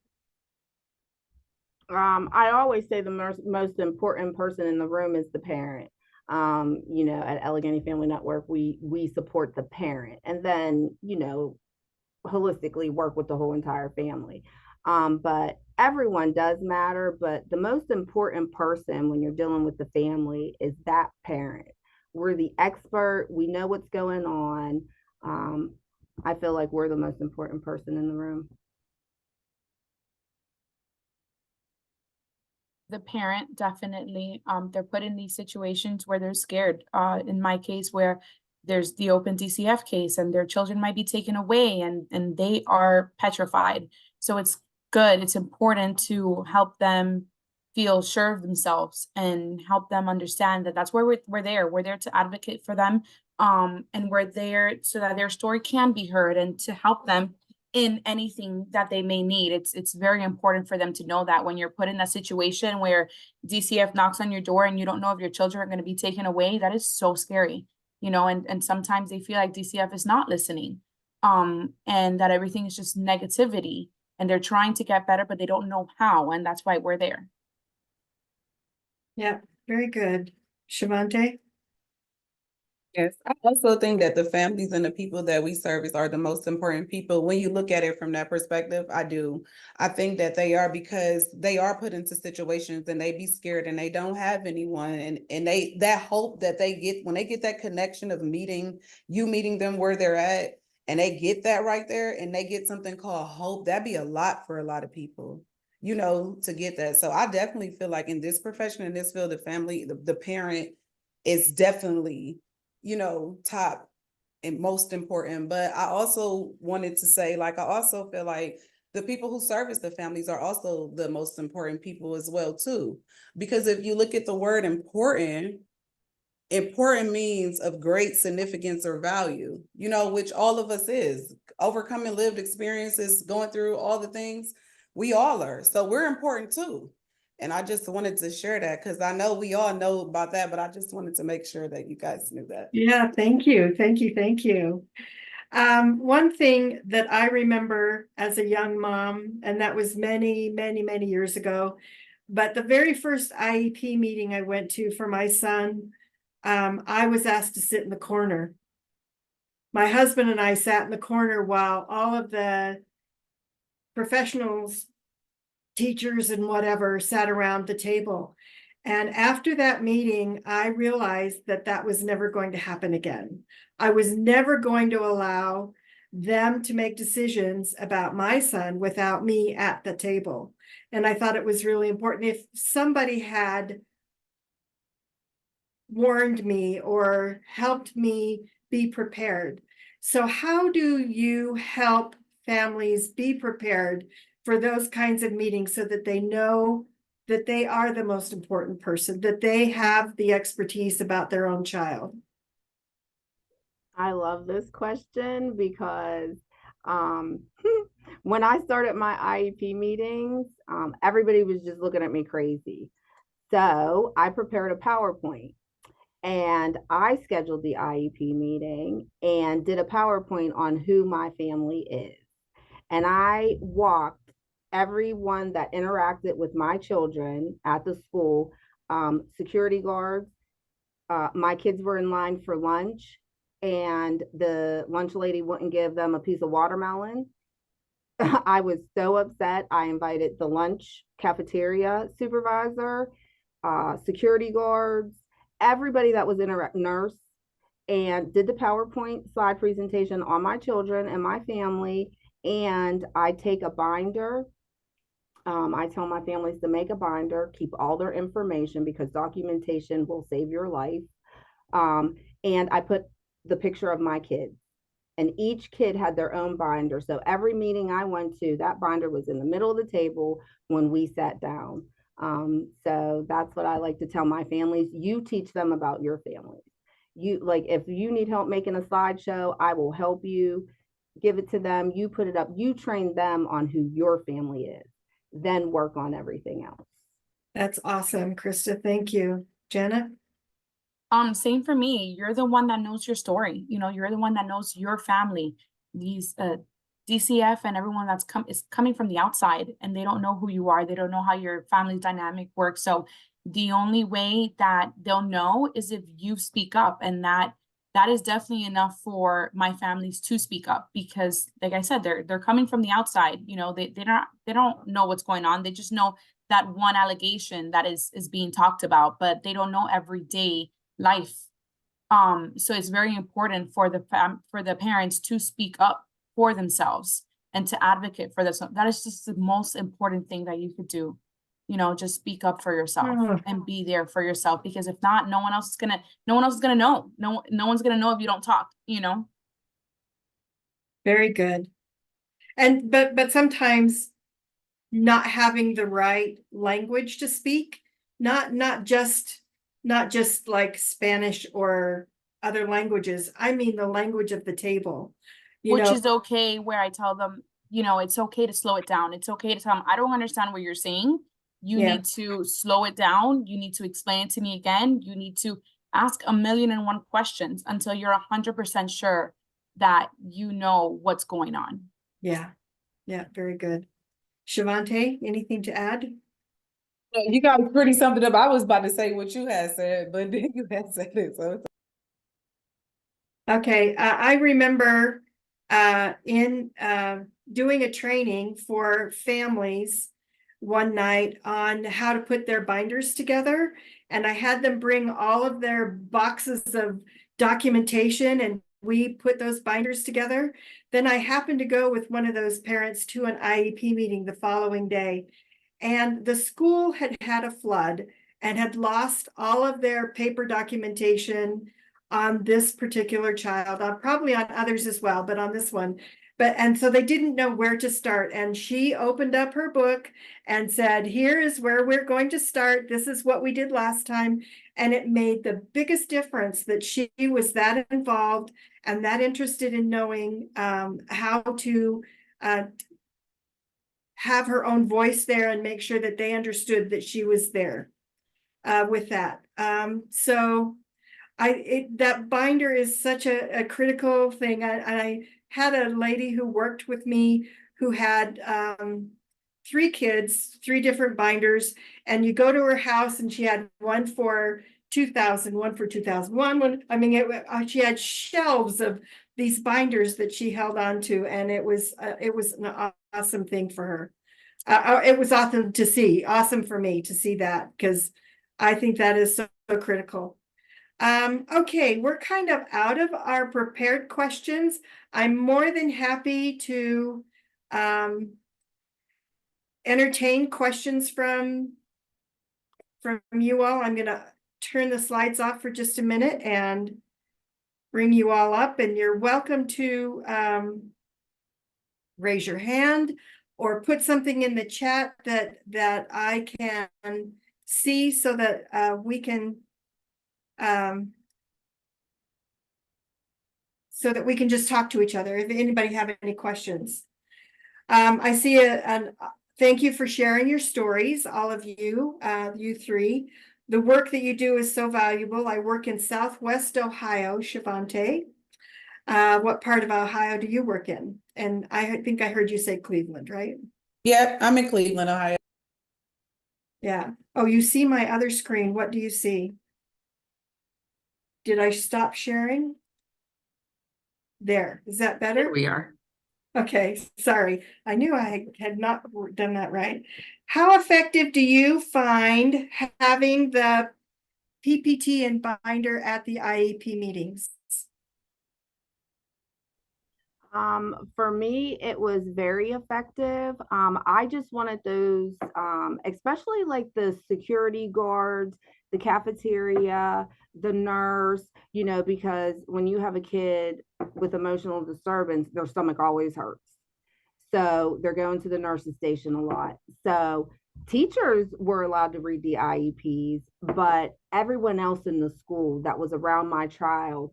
I always say the most important person in the room is the parent. At Allegheny Family Network, we support the parent, and then, holistically work with the whole entire family. But everyone does matter, but the most important person when you're dealing with the family is that parent. We're the expert, we know what's going on. I feel like we're the most important person in the room. The parent, definitely. They're put in these situations where they're scared. In my case, where there's the open DCF case and their children might be taken away and they are petrified. So it's good, it's important to help them feel sure of themselves and help them understand that that's where we're there. We're there to advocate for them. And we're there so that their story can be heard and to help them in anything that they may need. It's very important for them to know that when you're put in that situation where DCF knocks on your door and you don't know if your children are going to be taken away, that is so scary, you know, and sometimes they feel like DCF is not listening, and that everything is just negativity and they're trying to get better, but they don't know how. And that's why we're there. Yeah, very good. Shavante? Yes, I also think that the families and the people that we service are the most important people. When you look at it from that perspective, I do. I think that they are, because they are put into situations and they be scared and they don't have anyone. And they, that hope that they get, when they get that connection of meeting them where they're at, and they get that right there and they get something called hope, that'd be a lot for a lot of people, you know, to get that. So I definitely feel like in this profession, in this field, the family, the parent is definitely, you know, top and most important. But I also wanted to say, like, I also feel like the people who service the families are also the most important people as well, too. Because if you look at the word important, important means of great significance or value, you know, which all of us is. Overcoming lived experiences, going through all the things, we all are. So we're important too. And I just wanted to share that because I know we all know about that, but I just wanted to make sure that you guys knew that. Yeah, thank you, thank you, thank you. One thing that I remember as a young mom, and that was many, many, many years ago, but the very first IEP meeting I went to for my son, I was asked to sit in the corner. My husband and I sat in the corner while all of the professionals, teachers and whatever sat around the table. And after that meeting, I realized that that was never going to happen again. I was never going to allow them to make decisions about my son without me at the table. And I thought it was really important. If somebody had warned me or helped me be prepared. So how do you help families be prepared for those kinds of meetings so that they know that they are the most important person, that they have the expertise about their own child? I love this question because um, when I started my IEP meetings, everybody was just looking at me crazy. So I prepared a PowerPoint and I scheduled the IEP meeting and did a PowerPoint on who my family is. And I walked everyone that interacted with my children at the school, security guards. My kids were in line for lunch, and the lunch lady wouldn't give them a piece of watermelon. I was so upset. I invited the lunch cafeteria supervisor, security guards, everybody that was nurse, and did the PowerPoint slide presentation on my children and my family. And I take a binder. I tell my families to make a binder, keep all their information because documentation will save your life. And I put the picture of my kids. And each kid had their own binder. So every meeting I went to, that binder was in the middle of the table when we sat down. So that's what I like to tell my families. You teach them about your families. You, like, if you need help making a slideshow, I will help you. Give it to them. You put it up. You train them on who your family is. Then work on everything else. That's awesome, Krista. Thank you. Jenna? Same for me. You're the one that knows your story. You know, you're the one that knows your family. These DCF and everyone that's is coming from the outside and they don't know who you are. They don't know how your family dynamic works. So the only way that they'll know is if you speak up, and that is definitely enough for my families to speak up, because like I said, they're coming from the outside. You know, they don't know what's going on. They just know that one allegation that is being talked about, but they don't know everyday life. So it's very important for the parents to speak up for themselves and to advocate for this. That is just the most important thing that you could do. just speak up for yourself Oh. and be there for yourself, because if not, no one else is gonna know. No one's gonna know if you don't talk, Very good. And but sometimes not having the right language to speak, not just like Spanish or other languages. I mean the language of the table. which is okay, where I tell them, it's okay to slow it down. It's okay to tell them, I don't understand what you're saying. You Yeah. need to slow it down. You need to explain it to me again. You need to ask 1,000,001 questions until you're 100% sure that you know what's going on. Yeah, very good. Shavante, anything to add? You guys pretty summed it up. I was about to say what you had said, but then you had said it, so it's Okay, I remember in doing a training for families one night on how to put their binders together. And I had them bring all of their boxes of documentation and we put those binders together. Then I happened to go with one of those parents to an IEP meeting the following day. And the school had had a flood and had lost all of their paper documentation on this particular child, probably on others as well, but on this one. And so they didn't know where to start. And she opened up her book and said, here is where we're going to start. This is what we did last time. And it made the biggest difference that she was that involved and that interested in knowing how to have her own voice there and make sure that they understood that she was there with that. So that binder is such a critical thing. I had a lady who worked with me who had 3 kids, 3 different binders, and you go to her house and she had one for 2000, one for 2001. She had shelves of these binders that she held on to, and it was an awesome thing for her. It was awesome for me to see that, because I think that is so critical. Okay, we're kind of out of our prepared questions. I'm more than happy to entertain questions from you all. I'm gonna turn the slides off for just a minute and bring you all up, and you're welcome to raise your hand or put something in the chat that I can see so that we can just talk to each other if anybody have any questions. I see thank you for sharing your stories, all of you, you 3. The work that you do is so valuable. I work in Southwest Ohio, Shavante. What part of Ohio do you work in? And I think I heard you say Cleveland, right? Yep, I'm in Cleveland, Ohio. Yeah. Oh, you see my other screen. What do you see? Did I stop sharing? There. Is that better? There we are. Okay, sorry. I knew I had not done that right. How effective do you find having the PPT and binder at the IEP meetings? For me, it was very effective. I just wanted those, especially like the security guards, the cafeteria, the nurse, because when you have a kid with emotional disturbance, their stomach always hurts. So they're going to the nurse's station a lot. So teachers were allowed to read the IEPs, but everyone else in the school that was around my children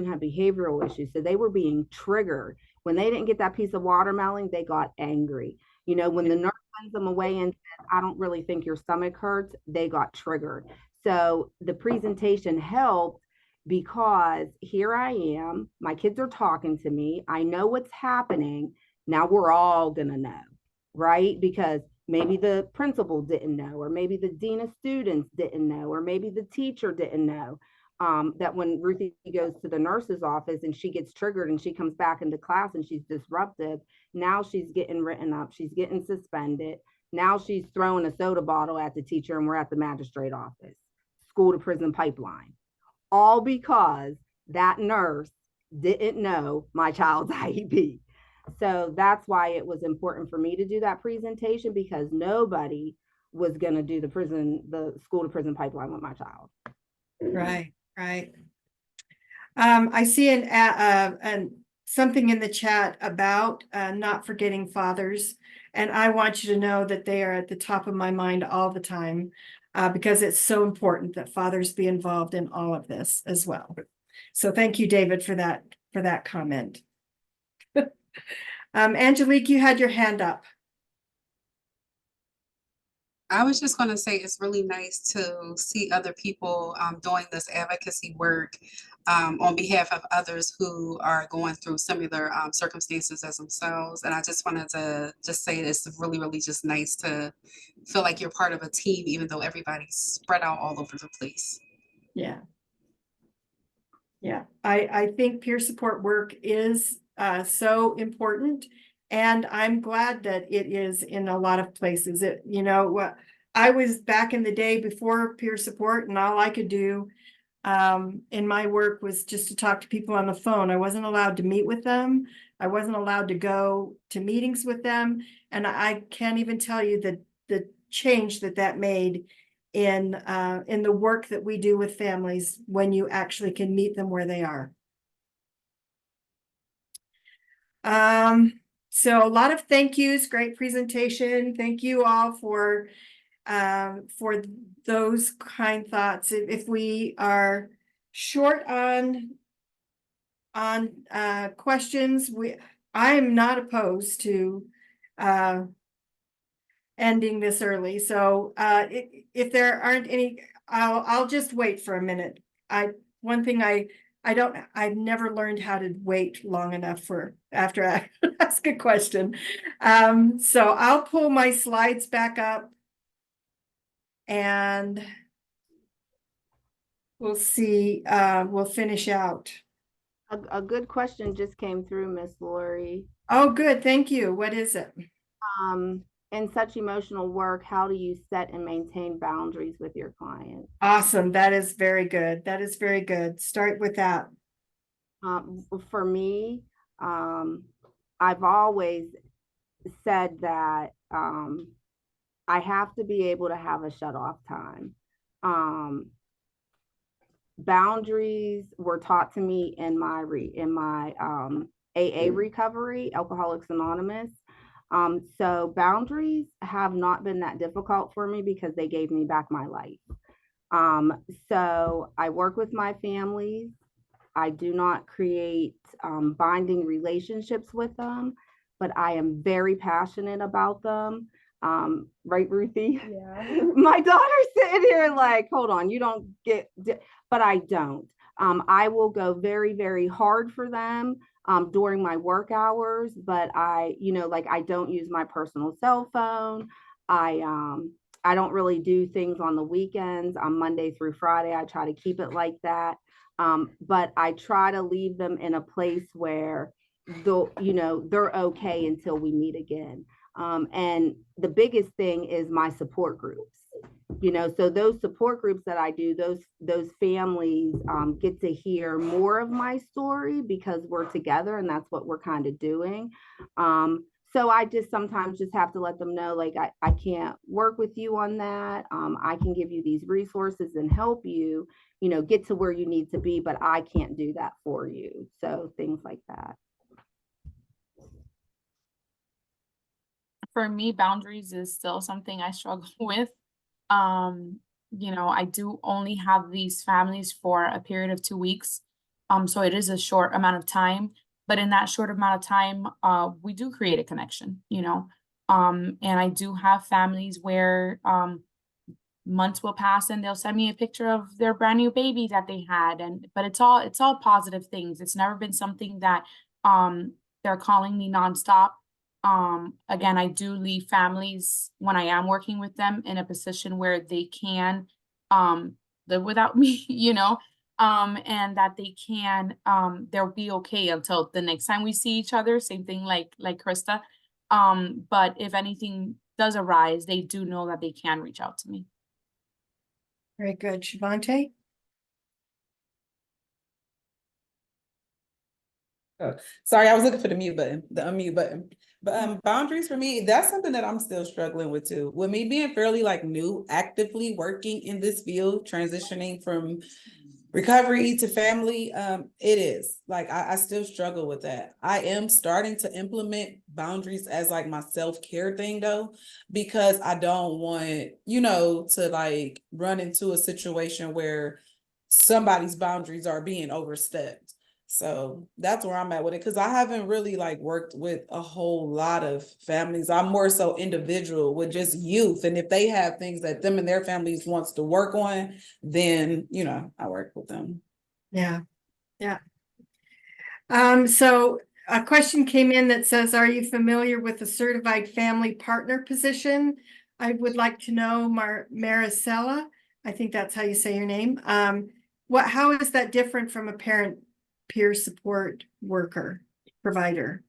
had behavioral issues, so they were being triggered. When they didn't get that piece of watermelon, they got angry. When the nurse sends them away and says, I don't really think your stomach hurts, they got triggered. So the presentation helped, because here I am, my kids are talking to me, I know what's happening. Now we're all gonna know, right? Because maybe the principal didn't know, or maybe the dean of students didn't know, or maybe the teacher didn't know. That when Ruthie goes to the nurse's office and she gets triggered and she comes back into class and she's disruptive, now she's getting written up, she's getting suspended. Now she's throwing a soda bottle at the teacher and we're at the magistrate office, school to prison pipeline. All because that nurse didn't know my child's IEP. So that's why it was important for me to do that presentation, because nobody was going to do the school to prison pipeline with my child. Right, right. I see something in the chat about not forgetting fathers. And I want you to know that they are at the top of my mind all the time, because it's so important that fathers be involved in all of this as well. So thank you, David, for that comment. Angelique, you had your hand up. I was just going to say it's really nice to see other people doing this advocacy work on behalf of others who are going through similar circumstances as themselves. And I just wanted to just say it's really, really just nice to feel like you're part of a team, even though everybody's spread out all over the place. Yeah. Yeah, I think peer support work is so important, and I'm glad that it is in a lot of places. I was back in the day before peer support, and all I could do in my work was just to talk to people on the phone. I wasn't allowed to meet with them. I wasn't allowed to go to meetings with them, and I can't even tell you the change that made in the work that we do with families when you actually can meet them where they are. So a lot of thank yous, great presentation. Thank you all for those kind thoughts. If we are short on questions, I'm not opposed to ending this early. So if there aren't any, I'll just wait for a minute. One thing I've never learned how to wait long enough for after I ask a question. So I'll pull my slides back up and we'll see, we'll finish out. A good question just came through, Miss Lori. Oh, good. Thank you. What is it? In such emotional work, how do you set and maintain boundaries with your clients? Awesome. That is very good. That is very good. Start with that. For me, I've always said that I have to be able to have a shut off time. Boundaries were taught to me in my AA recovery, Alcoholics Anonymous. So boundaries have not been that difficult for me because they gave me back my life. So I work with my families. I do not create binding relationships with them, but I am very passionate about them. Right, Ruthie? Yeah. My daughter's sitting here like, hold on, you don't get, but I don't. I will go very, very hard for them during my work hours, but I don't use my personal cell phone. I don't really do things on the weekends. On Monday through Friday, I try to keep it like that. But I try to leave them in a place where they're okay until we meet again. And the biggest thing is my support groups. So those support groups that I do, those families get to hear more of my story because we're together and that's what we're kind of doing. So I just sometimes just have to let them know, like, I can't work with you on that. I can give you these resources and help you, get to where you need to be, but I can't do that for you. So things like that. For me, boundaries is still something I struggle with. I do only have these families for a period of 2 weeks. So it is a short amount of time, but in that short amount of time, we do create a connection, and I do have families where, months will pass and they'll send me a picture of their brand new baby that they had. But it's all positive things. It's never been something that, they're calling me nonstop. Again, I do leave families when I am working with them in a position where they can live without me, and that they can they'll be okay until the next time we see each other. Same thing like Krista. But if anything does arise, they do know that they can reach out to me. Very good. Shavante? Oh, sorry, I was looking for the mute button, the unmute button. But boundaries for me, that's something that I'm still struggling with too. With me being fairly like new, actively working in this field, transitioning from recovery to family, it is like I still struggle with that. I am starting to implement boundaries as like my self-care thing though, because I don't want, to like run into a situation where somebody's boundaries are being overstepped. So that's where I'm at with it, because I haven't really like worked with a whole lot of families. I'm more so individual with just youth, and if they have things that them and their families wants to work on, then I work with them. Yeah, yeah. So a question came in that says, are you familiar with the certified family partner position? I would like to know, Maricela, I think that's how you say your name. How is that different from a parent peer support worker provider?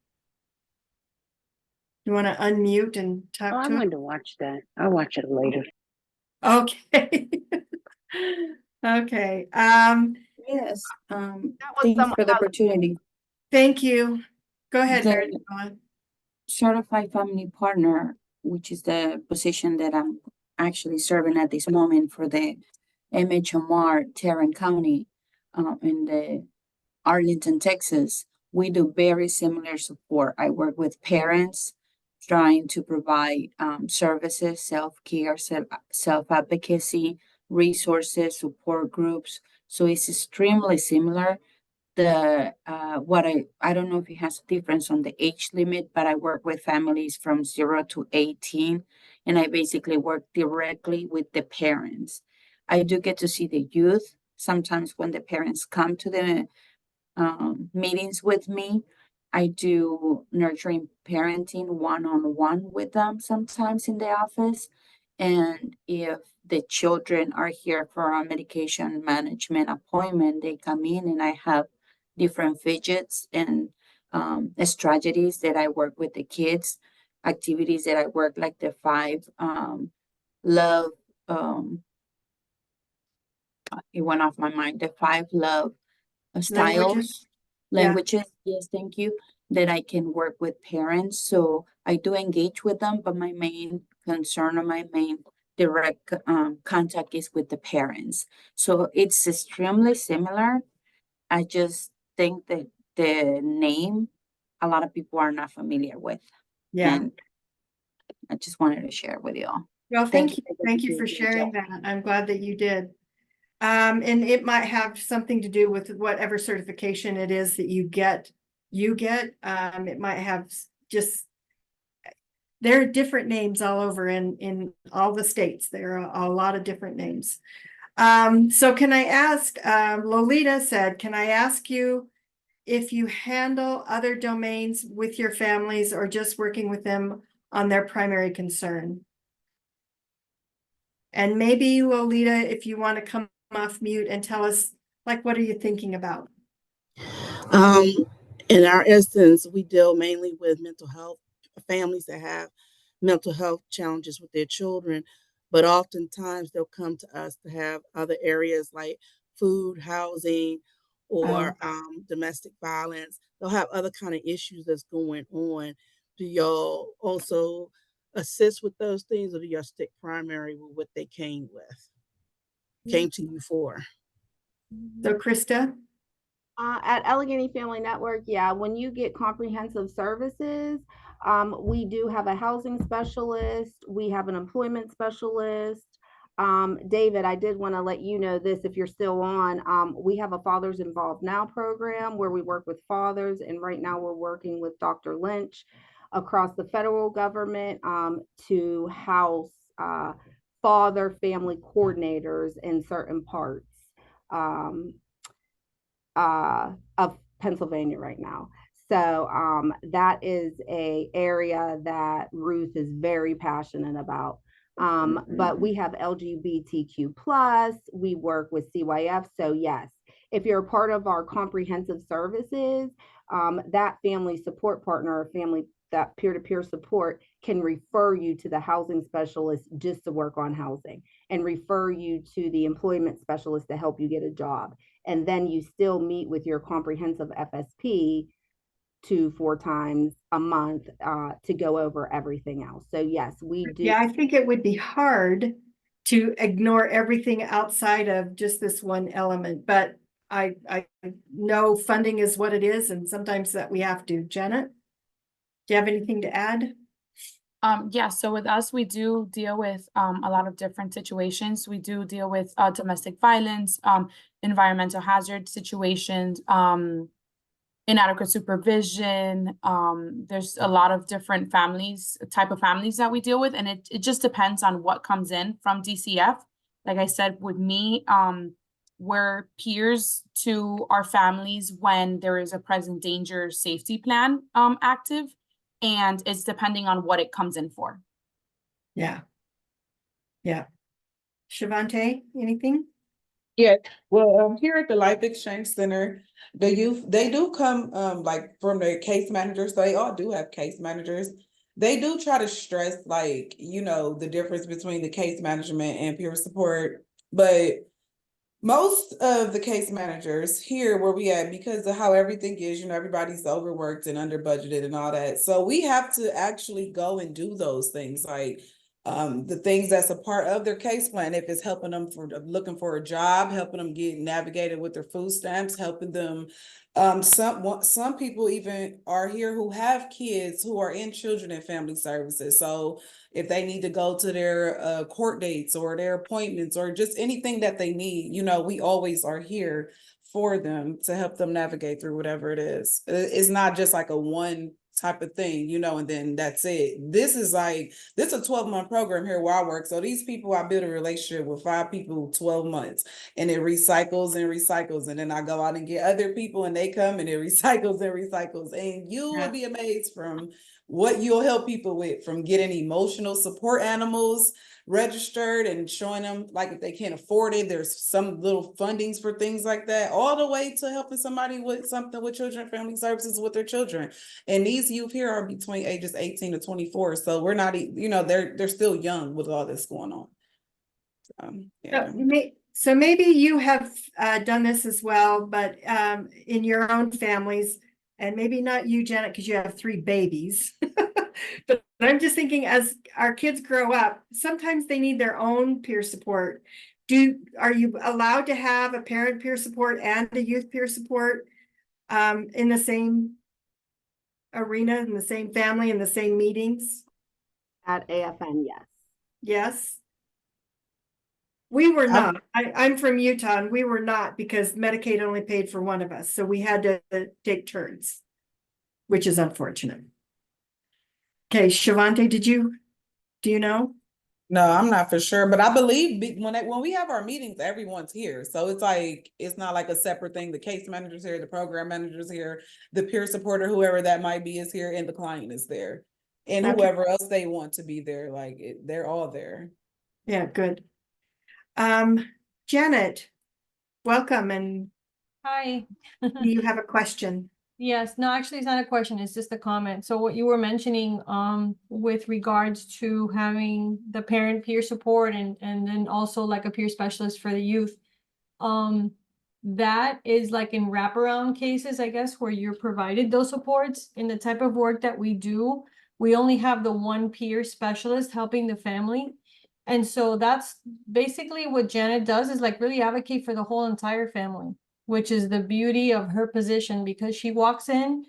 You want to unmute and Oh, talk I to wanted it? to watch that. I'll watch it later. Okay. Okay. Yes, That was thanks someone for the else. opportunity. Thank you. Go ahead, The Maricela. certified family partner, which is the position that I'm actually serving at this moment for the MHMR Tarrant County in the Arlington, Texas. We do very similar support. I work with parents trying to provide services, self-care, self-advocacy, resources, support groups. So it's extremely similar. I don't know if it has a difference on the age limit, but I work with families from 0 to 18, and I basically work directly with the parents. I do get to see the youth sometimes when the parents come to the meetings with me. I do nurturing parenting one-on-one with them sometimes in the office. And if the children are here for a medication management appointment, they come in and I have different fidgets and strategies that I work with the kids, activities that I work like the five love, it went off my mind, the five love styles, Yeah. languages, yes, thank you, that I can work with parents. So I do engage with them, but my main concern or my main direct contact is with the parents. So it's extremely similar. I just think that the name, a lot of people are not familiar with. Yeah. And I just wanted to share with you all. Well, thank you. for the Thank you for opportunity, sharing Jill. that. I'm glad that you did. And it might have something to do with whatever certification it is that you get. It might have just, there are different names all over in all the states. There are a lot of different names. So can I ask, Lolita said, can I ask you if you handle other domains with your families or just working with them on their primary concern? And maybe Lolita, if you want to come off mute and tell us, like, what are you thinking about? Um, in our instance, we deal mainly with mental health families that have mental health challenges with their children, but oftentimes they'll come to us to have other areas like food, housing, or domestic violence. They'll have other kind of issues that's going on. Do y'all also assist with those things, or do y'all stick primary with what they came to you for? So Krista? At Allegheny Family Network, yeah, when you get comprehensive services, we do have a housing specialist, we have an employment specialist. David, I did want to let you know this if you're still on. We have a Fathers Involved Now program where we work with fathers, and right now we're working with Dr. Lynch across the federal government to house father family coordinators in certain parts. Of Pennsylvania right now. So that is a area that Ruth is very passionate about. But we have LGBTQ plus, we work with CYF. So yes, if you're a part of our comprehensive services, that family support partner or family that peer-to-peer support can refer you to the housing specialist just to work on housing and refer you to the employment specialist to help you get a job. And then you still meet with your comprehensive FSP 2-4 times a month to go over everything else. So yes, we do. Yeah, I think it would be hard to ignore everything outside of just this one element, but I know funding is what it is, and sometimes that we have to. Janet, do you have anything to add? Yeah, so with us, we do deal with a lot of different situations. We do deal with domestic violence, environmental hazard situations, inadequate supervision. There's a lot of different type of families that we deal with, and it just depends on what comes in from DCF. Like I said, with me, we're peers to our families when there is a present danger safety plan active, and it's depending on what it comes in for. Yeah. Yeah. Shavante, anything? Yeah, well, here at the Life Exchange Center, the youth, they do come, like from the case managers, they all do have case managers. They do try to stress, like, you know, the difference between the case management and peer support, but most of the case managers here where we at, because of how everything is, you know, everybody's overworked and under budgeted and all that. So we have to actually go and do those things, like the things that's a part of their case plan. If it's helping them for looking for a job, helping them get navigated with their food stamps, helping them. Some people even are here who have kids who are in children and family services. So if they need to go to their court dates or their appointments or just anything that they need, you know, we always are here for them to help them navigate through whatever it is. It's not just like a one type of thing, you know, and then that's it. This is a 12-month program here where I work. So these people, I build a relationship with 5 people, 12 months, and it recycles and recycles. And then I go out and get other people and they come and it recycles and recycles. And you will be amazed from what you'll help people with, from getting emotional support animals registered and showing them, like, if they can't afford it, there's some little fundings for things like that, all the way to helping somebody with something with children and family services with their children. And these youth here are between ages 18 to 24. So we're not, you know, they're still young with all this going on. Yeah. So maybe you have done this as well, but in your own families, and maybe not you, Janet, because you have 3 babies. But I'm just thinking, as our kids grow up, sometimes they need their own peer support. Are you allowed to have a parent peer support and a youth peer support in the same arena, in the same family, in the same meetings? At AFN, yes. Yes. We were not. I'm from Utah, and we were not, because Medicaid only paid for one of us. So we had to take turns, which is unfortunate. Okay, Shavante, do you know? No, I'm not for sure, but I believe when we have our meetings, everyone's here. So it's like, it's not like a separate thing. The case manager's here, the program manager's here, the peer supporter, whoever that might be, is here, and the client is there. And whoever else they want to be there, like they're all there. Yeah, good. Janet, welcome, and Hi. do you have a question? Yes, no, actually, it's not a question, it's just a comment. So what you were mentioning, with regards to having the parent peer support and then also like a peer specialist for the youth, that is like in wraparound cases, I guess, where you're provided those supports. In the type of work that we do, we only have the one peer specialist helping the family. And so that's basically what Janet does, is like really advocate for the whole entire family, which is the beauty of her position, because she walks in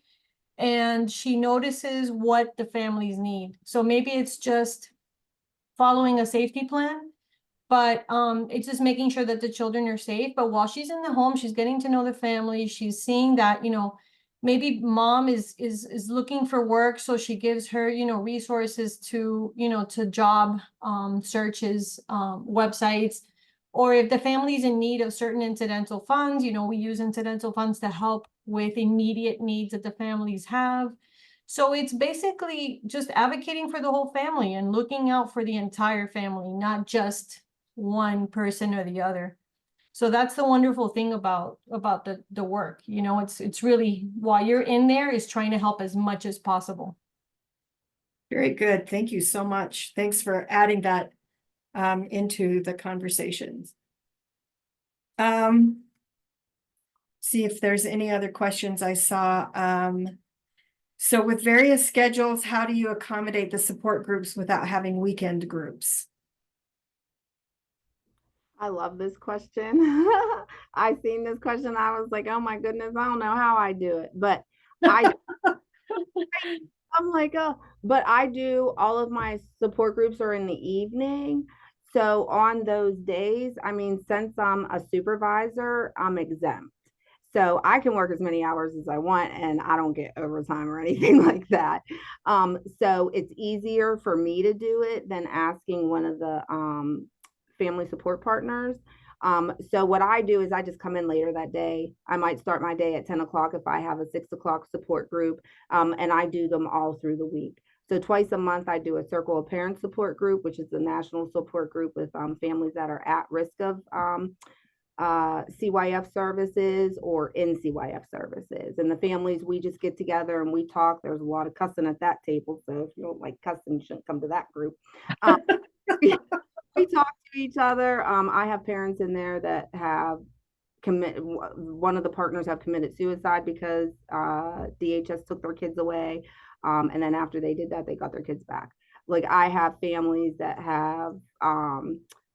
and she notices what the families need. So maybe it's just following a safety plan, but it's just making sure that the children are safe. But while she's in the home, she's getting to know the family. She's seeing that, you know, maybe mom is looking for work, so she gives her, you know, resources to, you know, to job searches, websites. Or if the family's in need of certain incidental funds, you know, we use incidental funds to help with immediate needs that the families have. So it's basically just advocating for the whole family and looking out for the entire family, not just one person or the other. So that's the wonderful thing about the work. You know, it's really, while you're in there, is trying to help as much as possible. Very good. Thank you so much. Thanks for adding that into the conversations. See if there's any other questions I saw. So with various schedules, how do you accommodate the support groups without having weekend groups? I love this question. I seen this question. I was like, oh my goodness, I don't know how I do it, but I I'm like, oh, but I do all of my support groups are in the evening. So on those days, I mean, since I'm a supervisor, I'm exempt. So I can work as many hours as I want and I don't get overtime or anything like that. So it's easier for me to do it than asking one of the family support partners. So what I do is I just come in later that day. I might start my day at 10 o'clock if I have a 6 o'clock support group, and I do them all through the week. So twice a month, I do a Circle of Parents support group, which is the national support group with families that are at risk of CYF services or NCYF services. And the families, we just get together and we talk. There's a lot of cussing at that table. So if you don't like cussing, you shouldn't come to that group. We talk to each other. I have parents in there that have one of the partners have committed suicide because DHS took their kids away. And then after they did that, they got their kids back. Like I have families that have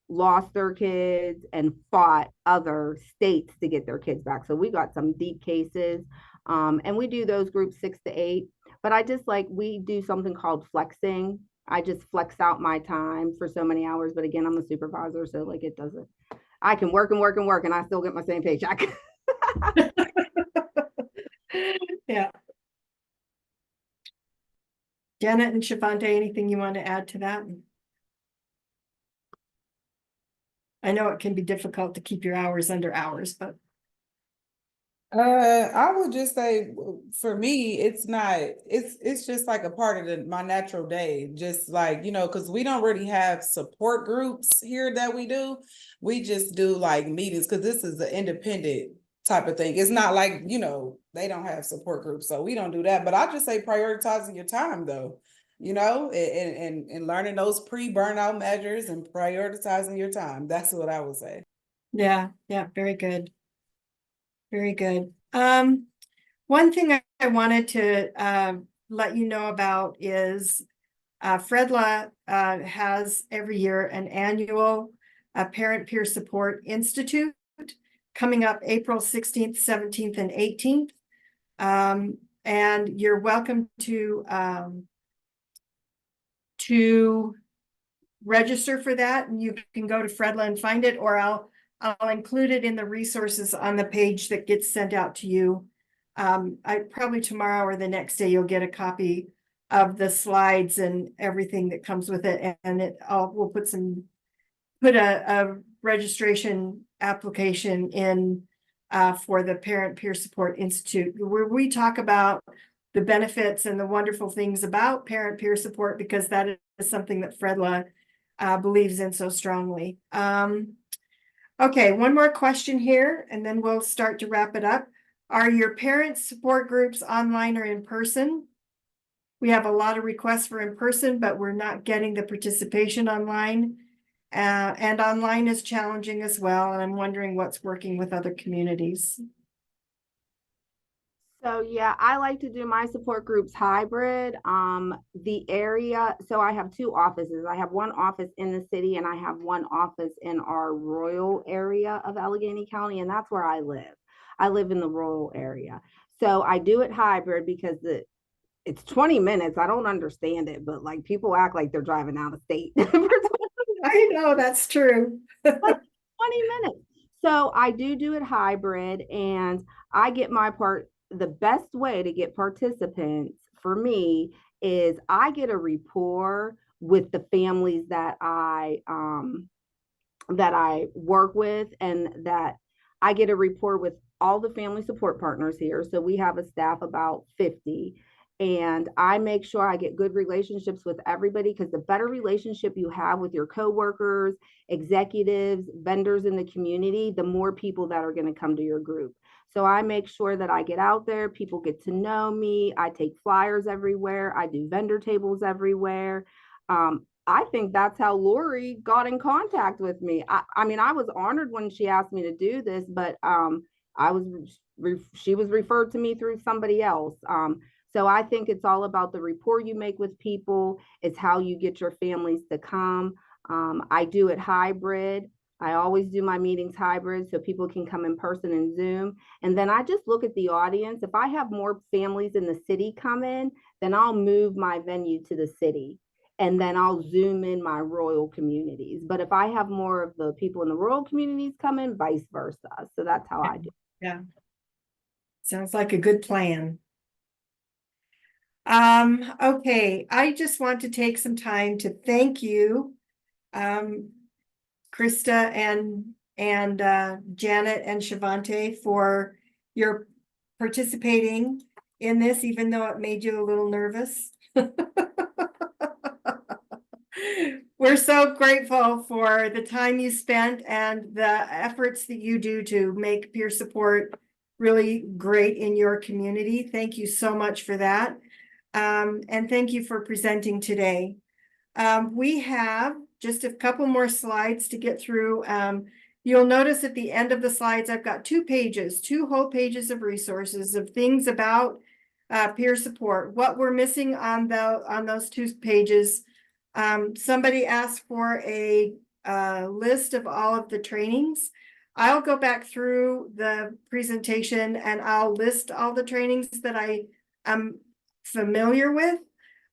lost their kids and fought other states to get their kids back. So we got some deep cases. And we do those groups 6 to 8. But I just like, we do something called flexing. I just flex out my time for so many hours. But again, I'm a supervisor. So like it doesn't, I can work and work and work and I still get my same paycheck. Yeah. Janet and Shavante, anything you want to add to that? I know it can be difficult to keep your hours under hours, but I would just say for me, it's not, it's just like a part of my natural day. Just like, cause we don't really have support groups here that we do. We just do like meetings, cause this is an independent type of thing. It's not like, they don't have support groups, so we don't do that. But I just say prioritizing your time though, and learning those pre-burnout measures and prioritizing your time. That's what I would say. yeah, very good. Very good. One thing I wanted to let you know about is Fredla has every year an annual Parent Peer Support Institute coming up April 16th, 17th, and 18th. And you're welcome to register for that, and you can go to Fredla and find it, or I'll include it in the resources on the page that gets sent out to you. I probably tomorrow or the next day you'll get a copy of the slides and everything that comes with it, and we'll put a registration application in for the Parent Peer Support Institute, where we talk about the benefits and the wonderful things about parent peer support, because that is something that Fredla believes in so strongly. Okay, one more question here, and then we'll start to wrap it up. Are your parent support groups online or in person? We have a lot of requests for in person, but we're not getting the participation online. And online is challenging as well. And I'm wondering what's working with other communities. So yeah, I like to do my support groups hybrid. The area, so I have 2 offices. I have one office in the city and I have one office in our rural area of Allegheny County, and that's where I live. I live in the rural area. So I do it hybrid because it's 20 minutes. I don't understand it, but like people act like they're driving out of state. I know that's true. 20 minutes. So I do it hybrid, and I get my part. The best way to get participants for me is I get a rapport with the families that I work with, and that I get a rapport with all the family support partners here. So we have a staff about 50. And I make sure I get good relationships with everybody, because the better relationship you have with your coworkers, executives, vendors in the community, the more people that are going to come to your group. So I make sure that I get out there, people get to know me. I take flyers everywhere. I do vendor tables everywhere. I think that's how Lori got in contact with me. I mean, I was honored when she asked me to do this, but she was referred to me through somebody else. So I think it's all about the rapport you make with people. It's how you get your families to come. I do it hybrid. I always do my meetings hybrid so people can come in person and Zoom. And then I just look at the audience. If I have more families in the city come in, then I'll move my venue to the city. And then I'll zoom in my rural communities. But if I have more of the people in the rural communities come in, vice versa. So that's how I do. Yeah. Sounds like a good plan. Okay, I just want to take some time to thank you, Krista and Janet and Shavante for your participating in this, even though it made you a little nervous. We're so grateful for the time you spent and the efforts that you do to make peer support really great in your community. Thank you so much for that. And thank you for presenting today. We have just a couple more slides to get through. You'll notice at the end of the slides, I've got 2 pages, 2 whole pages of resources of things about peer support. What we're missing on those 2 pages. Somebody asked for a list of all of the trainings. I'll go back through the presentation and I'll list all the trainings that I am familiar with.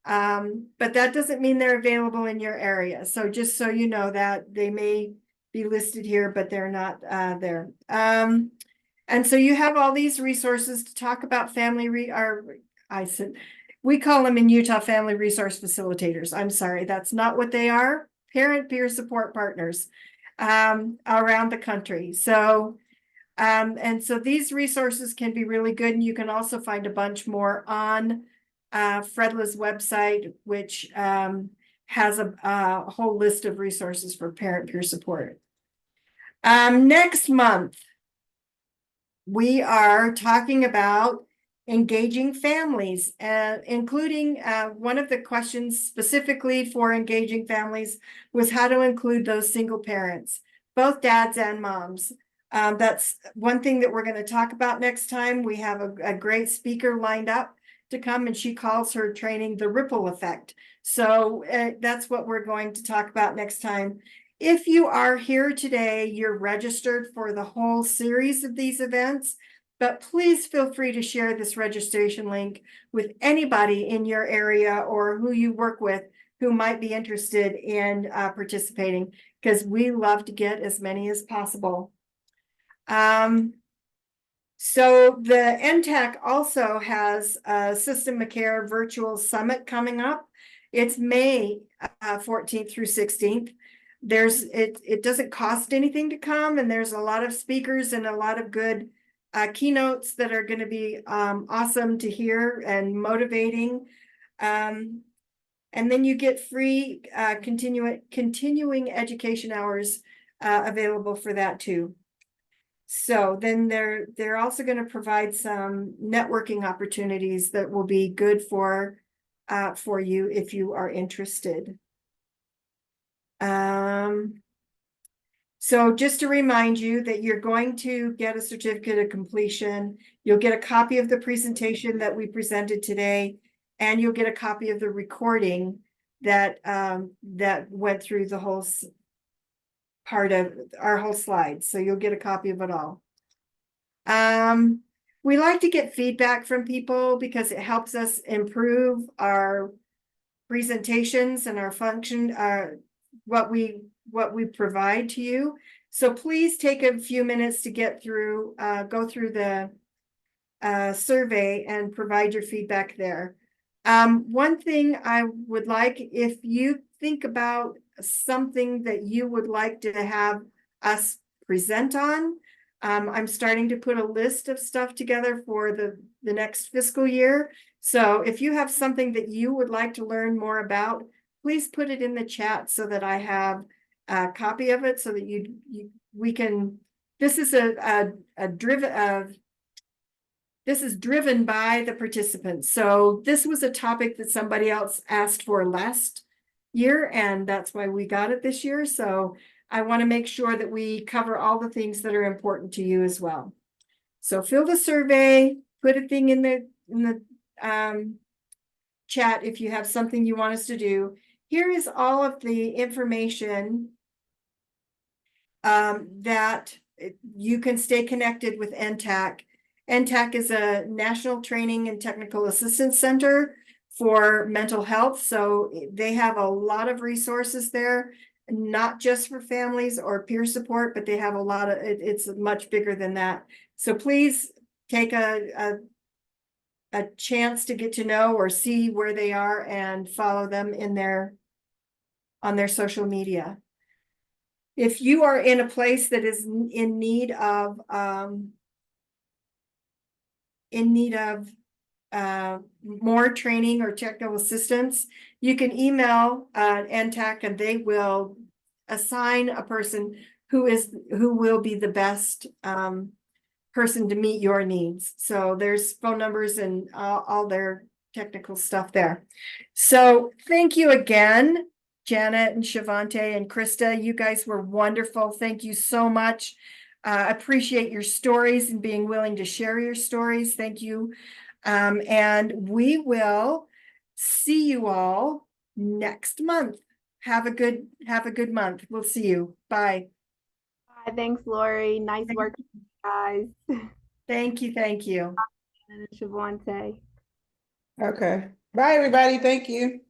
But that doesn't mean they're available in your area. So just so you know that they may be listed here, but they're not there. And so you have all these resources to talk about we call them in Utah family resource facilitators. I'm sorry, that's not what they are. Parent peer support partners around the country. So, and so these resources can be really good. And you can also find a bunch more on Fredla's website, which has a whole list of resources for parent peer support. Next month, we are talking about engaging families, including one of the questions specifically for engaging families was how to include those single parents, both dads and moms. That's one thing that we're going to talk about next time. We have a great speaker lined up to come, and she calls her training the ripple effect. So that's what we're going to talk about next time. If you are here today, you're registered for the whole series of these events, but please feel free to share this registration link with anybody in your area or who you work with who might be interested in participating, because we love to get as many as possible. So the NTAC also has a System of Care virtual summit coming up. It's May 14th through 16th. It doesn't cost anything to come, and there's a lot of speakers and a lot of good keynotes that are going to be awesome to hear and motivating. And then you get free continuing education hours available for that too. So then they're also going to provide some networking opportunities that will be good for you if you are interested. So just to remind you that you're going to get a certificate of completion. You'll get a copy of the presentation that we presented today, and you'll get a copy of the recording that went through the whole part of our whole slides. So you'll get a copy of it all. We like to get feedback from people because it helps us improve our presentations and our function, what we provide to you. So please take a few minutes to go through the survey and provide your feedback there. One thing I would like, if you think about something that you would like to have us present on, I'm starting to put a list of stuff together for the next fiscal year. So if you have something that you would like to learn more about, please put it in the chat so that I have a copy of it, so that we can. This is this is driven by the participants. So this was a topic that somebody else asked for last year, and that's why we got it this year. So I want to make sure that we cover all the things that are important to you as well. So fill the survey, put a thing in the chat if you have something you want us to do. Here is all of the information that you can stay connected with NTAC. NTAC is a National Training and Technical Assistance Center for mental health. So they have a lot of resources there, not just for families or peer support, but they have a lot of, it's much bigger than that. So please take a chance to get to know or see where they are and follow them in on their social media. If you are in a place that is in need of more training or technical assistance, you can email NTAC and they will assign a person who will be the best person to meet your needs. So there's phone numbers and all their technical stuff there. So thank you again, Janet and Shavante and Krista. You guys were wonderful. Thank you so much. Appreciate your stories and being willing to share your stories. Thank you. And we will see you all next month. Have a good month. We'll see you. Bye. Bye. Thanks, Lori. Nice work, guys. Thank you. Thank you. And Shavante. Okay. Bye, everybody. Thank you.